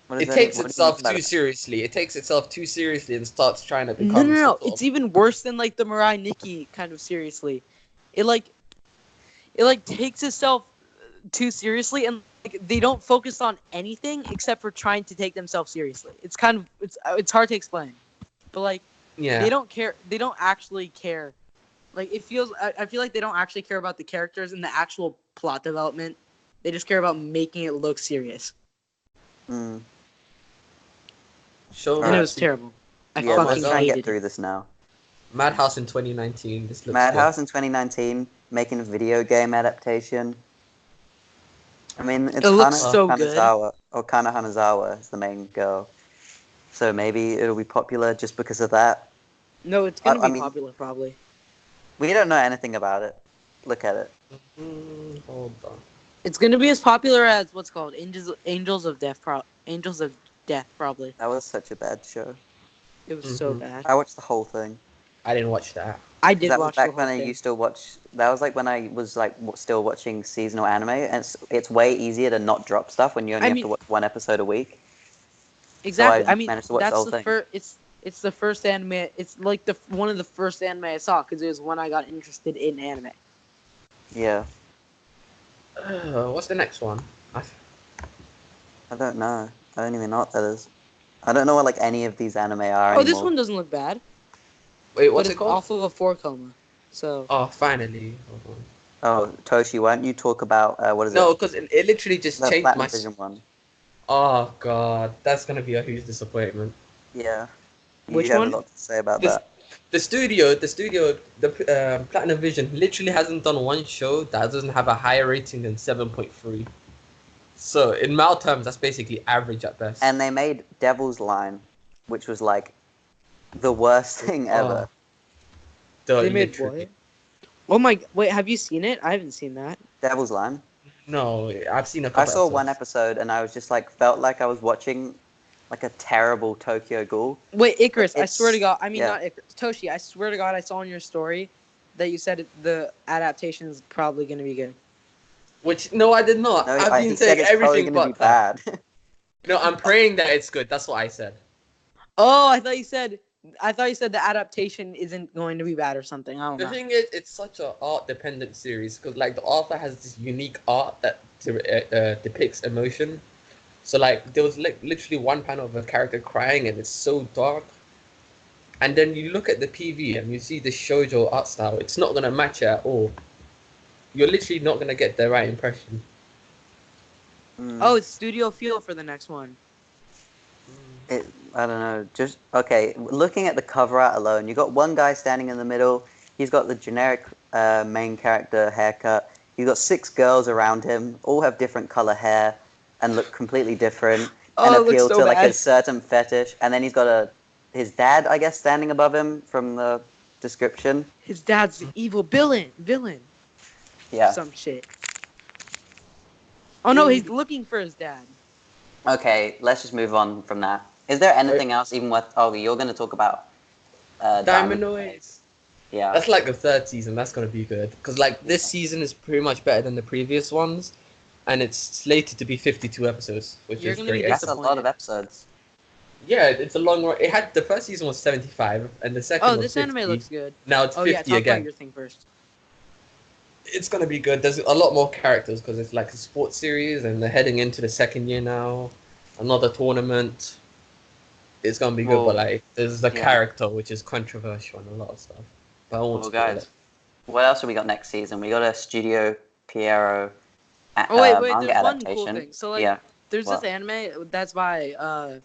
What is It takes what do you itself mean about too it? seriously. It takes itself too seriously and starts trying to become. No. some sort It's of- even worse than like the Mirai Nikki kind of seriously. It takes itself too seriously, and like they don't focus on anything except for trying to take themselves seriously. It's kind of it's hard to explain, but like Yeah. they don't care. They don't actually care. Like it feels. I feel like they don't actually care about the characters and the actual plot development. They just care about making it look serious, Mm. Show and it that was to- terrible. I Yeah, Oh my let's fucking try and get hated through it. this now. Madhouse in 2019. This looks Madhouse in 2019, making a video game adaptation. I mean, it's It looks Kana so good. Hanazawa, or Kana Hanazawa is the main girl. So maybe it'll be popular just because of that. No, it's gonna I be mean- popular probably. We don't know anything about it. Look at it. good. Hold on. It's gonna be as popular as what's called Angels of Death. Angels of Death probably. That was such a bad show. It was so Mhm. bad. I watched the whole thing. I didn't watch that. I did That was watch the back whole when I thing. used to watch. That was like when I was like still watching seasonal anime, and it's way easier to not drop stuff when you only I have mean- to watch one episode a week. Exactly. I I mean, managed to watch the that's whole the thing. first. It's the first anime. It's like one of the first anime I saw because it was when I got interested in anime. Yeah, What's the next one? I don't know. I don't even know what that is. I don't know what like any of these anime are Oh, anymore. this one doesn't look bad. Wait, But what's it's it called? also a 4 coma. So Oh, finally. Hold on. Oh, Toshi, why don't you talk about what is No, it? because it literally just The changed Platinum my. Vision one. Oh god, that's gonna be a huge disappointment. Yeah. Which you have one? a lot to say about This- that. The Platinum Vision literally hasn't done one show that doesn't have a higher rating than 7.3. So in Mal terms, that's basically average at best. And they made Devil's Line, which was like the worst thing ever. they made literally. what? Oh my! Wait, have you seen it? I haven't seen that. Devil's Line. No, I've seen a couple. I saw one episodes. episode and I was just like felt like I was watching like a terrible Tokyo Ghoul. Wait, Icarus! I It's- swear to God. I mean, yeah. not Icarus. Toshi! I swear to God, I saw in your story that you said the adaptation is probably going to be good. Which no, I did not. No, I've he been said saying it's probably everything gonna be but that. bad. No, I'm praying that it's good. That's what I said. Oh, I thought you said the adaptation isn't going to be bad or something. I don't The know. thing is, it's such a art-dependent series because like the author has this unique art that depicts emotion. So like there was like literally one panel of a character crying and it's so dark. And then you look at the PV and you see the shoujo art style. It's not gonna match it at all. You're literally not gonna get the right impression. Mm. Oh, it's Studio Feel for the next one. I don't know. Just okay. Looking at the cover art alone, you got one guy standing in the middle. He's got the generic main character haircut. You got 6 girls around him, all have different color hair and look completely different Oh, and it looks appeal so to like a bad. certain fetish. And then he's got his dad, I guess, standing above him from the description. His dad's the evil villain. Yeah. Some shit. Oh no, he's looking for his dad. Okay, let's just move on from that. Is there anything else even worth? Oh, you're going to talk about Diamond Oasis. Yeah. That's like the 3rd season. That's gonna be good because like this season is pretty much better than the previous ones, and it's slated to be 52 episodes, which You're is gonna be great. That's a lot of disappointed. episodes. Yeah, it's a long run. It had the first season was 75, and the second Oh, was this 50. anime looks good. Now it's Oh 50 yeah, talk again. about your thing first. It's gonna be good. There's a lot more characters because it's like a sports series, and they're heading into the second year now. Another tournament. It's gonna be good, but Well, like there's the yeah. character which is controversial and a lot of stuff. But I won't Well, spoil guys, it. what else have we got next season? We got a Studio Piero Oh wait, manga there's one cool adaptation. thing. So like, Yeah. there's What? this anime that's by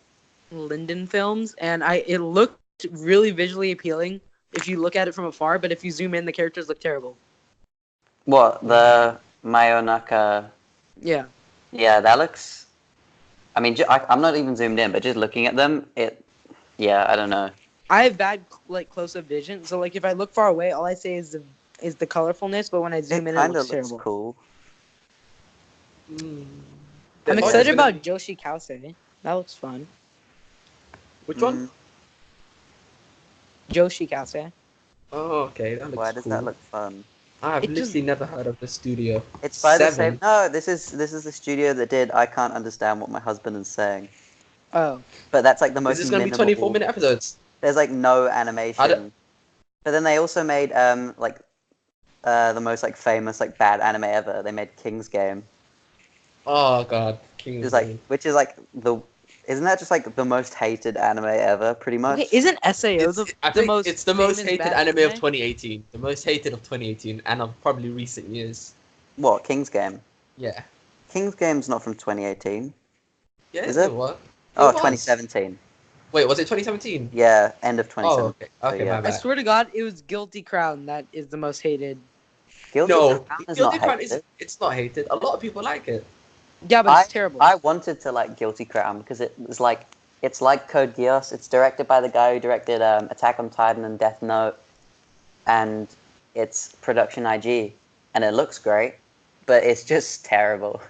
Linden Films, and it looked really visually appealing if you look at it from afar, but if you zoom in, the characters look terrible. What, the Mayonaka? Yeah. Yeah, that looks. I mean, I'm not even zoomed in, but just looking at them, yeah, I don't know. I have bad like close-up vision, so like if I look far away, all I say is the colorfulness, but when I zoom in, it Kind looks of looks terrible. cool. Mm. I'm The art excited is gonna about be- Joshi Kause. That looks fun. Which one? Joshi Kause. Oh, okay, that looks Why does cool. that look fun? I've It just- literally never heard of the studio. It's by the 7. same. No, this is the studio that did. I can't understand what my husband is saying. Oh. But that's like the Is most this gonna be minimal. 24-minute episodes? There's like no I animation. don't- But then they also made like the most like famous like bad anime ever. They made King's Game. Oh god, King Which is like isn't that just like the most hated anime ever? Pretty much. Okay, isn't SAO I the think most it's the most famous hated bad anime of 2018. The most hated of 2018 and of probably recent years. What, King's Game? Yeah. King's Game's not from 2018. Yeah, Is it? what? Oh, It was. 2017. Wait, was it 2017? Yeah, end of Oh, 2017. okay. So, Okay, yeah. my I bad. swear to God, it was Guilty Crown that is the most hated. Guilty No, Crown is Guilty not Crown hated. it's not hated. A lot of people like it. Yeah, but it's terrible. I wanted to like Guilty Crown because it's like Code Geass. It's directed by the guy who directed Attack on Titan and Death Note, and it's production IG, and it looks great, but it's just terrible.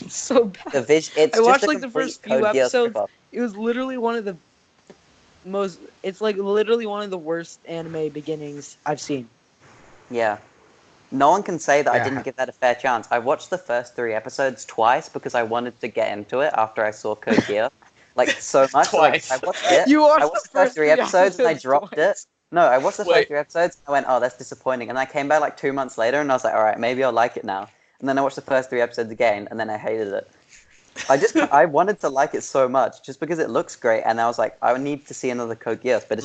It's so bad. It's I just watched a like the complete first few Code Geass episodes. ripoff. It was literally one of the most. It's like literally one of the worst anime beginnings I've seen. Yeah. No one can say that I Yeah. didn't give that a fair chance. I watched the first 3 episodes twice because I wanted to get into it after I saw Code Geass. Like, so much. Like, Twice. I watched it. You watched I watched the the first first 3 episodes and I dropped twice. it. No, I watched the Wait. first 3 episodes and I went, oh, that's disappointing. And I came back like 2 months later and I was like, all right, maybe I'll like it now. And then I watched the first 3 episodes again and then I hated it. I wanted to like it so much just because it looks great and I was like, I need to see another Code Geass, but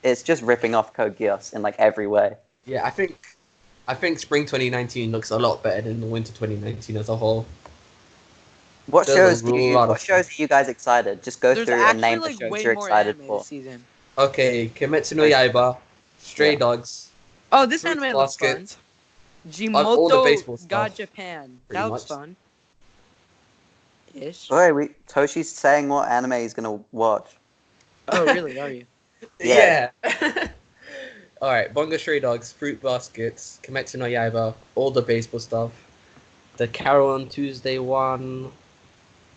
it's just ripping off Code Geass in like every way. Yeah, I think spring 2019 looks a lot better than the winter 2019 as a whole. What There's shows a lot of are you guys excited? Just go There's through and actually name the like shows way you're more excited anime for. this season. Okay, Kimetsu no Yaiba, Stray Yeah. Dogs, Oh, this Fruits anime looks fun. Basket, all the Jimoto baseball Ga stuff, Japan. pretty That looks much. fun. Ish. Wait, Toshi's saying what anime he's gonna watch. Oh, really? Are you? Yeah. All right, Bunga Stray Dogs, Fruit Baskets, Kimetsu no Yaiba, all the baseball stuff, the Carole Tuesday one,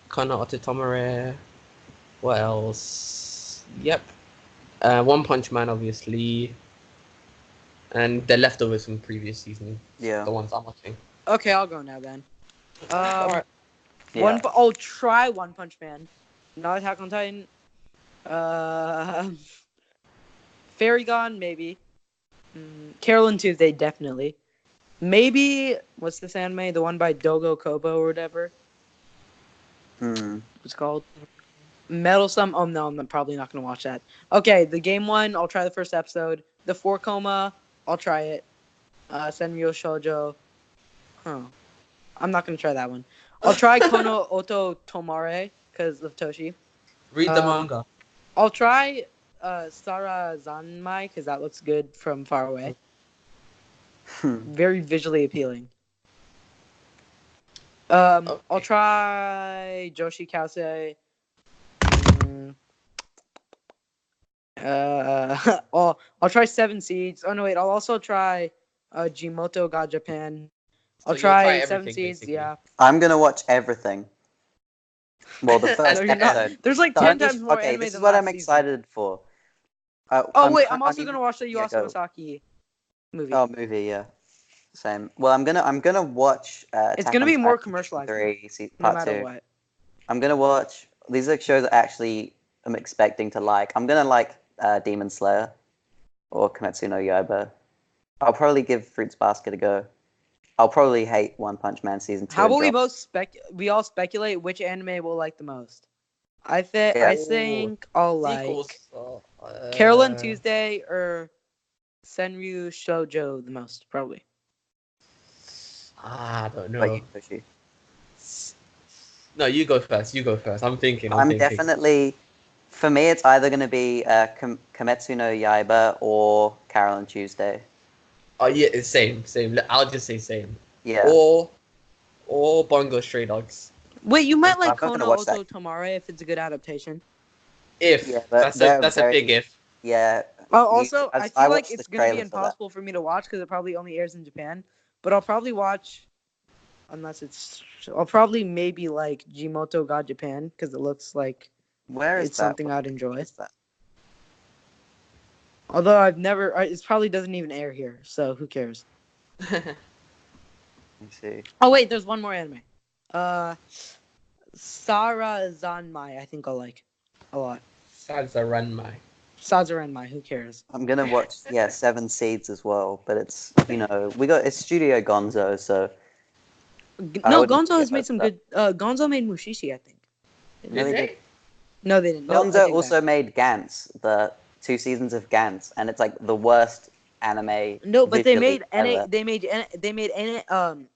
Kana Ototomare, what else? Yep, One Punch Man, obviously, and the leftovers from previous season. Yeah. The ones I'm watching. Okay, I'll go now then. All right. Yeah. Try One Punch Man. Not Attack on Titan. Fairy Gone, maybe. Carole Tuesday, definitely. Maybe, what's this anime? The one by Dogo Kobo or whatever it's called. Meddlesome. Oh, no, I'm probably not going to watch that. Okay, the game one, I'll try the first episode. The 4 Coma, I'll try it. Senryu Shoujo. I'm not going to try that one. I'll try Kono Oto Tomare because of Toshi. Read the manga. I'll try Sara Zanmai because that looks good from far away. Very visually appealing. Okay. I'll try Joshi Kause. I'll try 7 Seeds. Oh no, wait. I'll also try Jimoto Ga Japan. I'll So you'll try try 7 everything, Seeds. basically. Yeah. I'm gonna watch everything. Well, the first No, you're not. episode. There's like The 10 only- times more okay, anime this is than what last I'm season. excited for. I'm also gonna watch the Yeah, Yuasa go. Masaki movie. Oh, movie, yeah. Same. Well, I'm gonna watch. It's Attack gonna on be more Titan commercialized, Season 3, no part matter 2. what. I'm gonna watch. These are shows that actually am expecting to like. I'm gonna like Demon Slayer or Kimetsu no Yaiba. I'll probably give Fruits Basket a go. I'll probably hate One Punch Man season 2. How about and we drop. both we all speculate which anime we'll like the most? I Yeah. think I'll Sequels. like Carole Tuesday or Senryu Shoujo the most, probably. I don't What know. you, Toshi? No, you go first. You go first. I'm thinking. I'm definitely. For me, it's either going to be Kimetsu no Yaiba or Carole Tuesday. Oh yeah, it's same. I'll just say same. Yeah. Or Bongo Stray Dogs. Wait, you might I'm like not gonna Kono watch Oto that. Tomare if it's a good adaptation. If Yeah, but that's a big if. Yeah. Oh, also, I feel like watched it's the going to be trailer for that. impossible for me to watch because it probably only airs in Japan. But I'll probably watch, I'll probably maybe like Jimoto Ga Japan because it looks like Where is it's that? something I'd enjoy. Where is that? Although I've never, it probably doesn't even air here, so who cares? Let me see. Oh wait, there's one more anime. Sara Zanmai, I think I'll like a lot. Sazaranmai. Sazaranmai, who cares? I'm gonna watch Seven Seeds as well, but it's it's Studio Gonzo, so I No, wouldn't Gonzo get has made most some of that. good. Gonzo made Mushishi, I think. No, they did. No, they didn't. No, I Gonzo take also back. made Gantz, the 2 seasons of Gantz, and it's like the worst anime. No, but they visually made ever.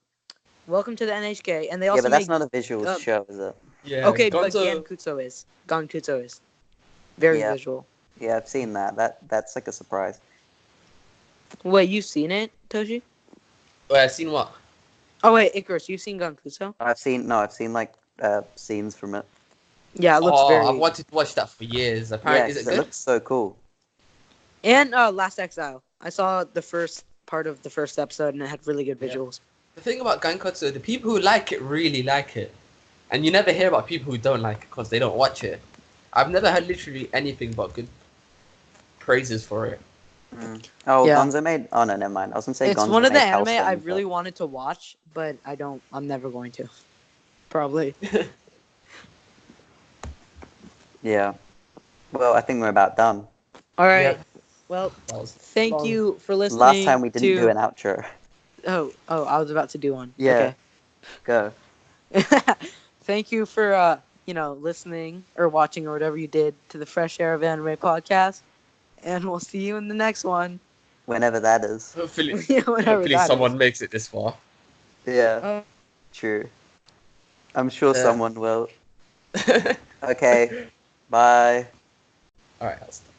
Welcome to the NHK, and they Yeah, also but that's made. not a visual show, is it? Yeah. Okay, but Gonzo. Gankutsu is very Yeah. visual. Yeah, I've seen that. That's like a surprise. Wait, you've seen it, Toshi? Wait, I've seen what? Oh wait, Icarus, you've seen Gankutsu? I've seen like scenes from it. Yeah, it looks I've very. wanted to watch that for years. Yeah, Apparently, is it because it good? looks so cool. And Last Exile. I saw the first part of the first episode, and it had really good Yeah. visuals. The thing about Gankotsu, the people who like it really like it, and you never hear about people who don't like it because they don't watch it. I've never heard literally anything but good praises for it. Oh, Yeah. Gonzo made. Oh no, never mind. I was gonna say It's Gonzo one of the made anime Hellsing, I but- really wanted to watch, but I don't. I'm never going to. Probably. Yeah. Well, I think we're about done. All right. Yeah. Well, That was thank long. you for listening. Last time we didn't do an outro. Oh, I was about to do one. Yeah. Go. Okay. Thank you for listening or watching or whatever you did to the Fresh Air of Anime podcast, and we'll see you in the next one. Whenever that is. Hopefully, Whatever hopefully that someone is. makes it this far. Yeah. True. I'm sure Yeah. someone will. Okay. Bye. All right, I'll stop.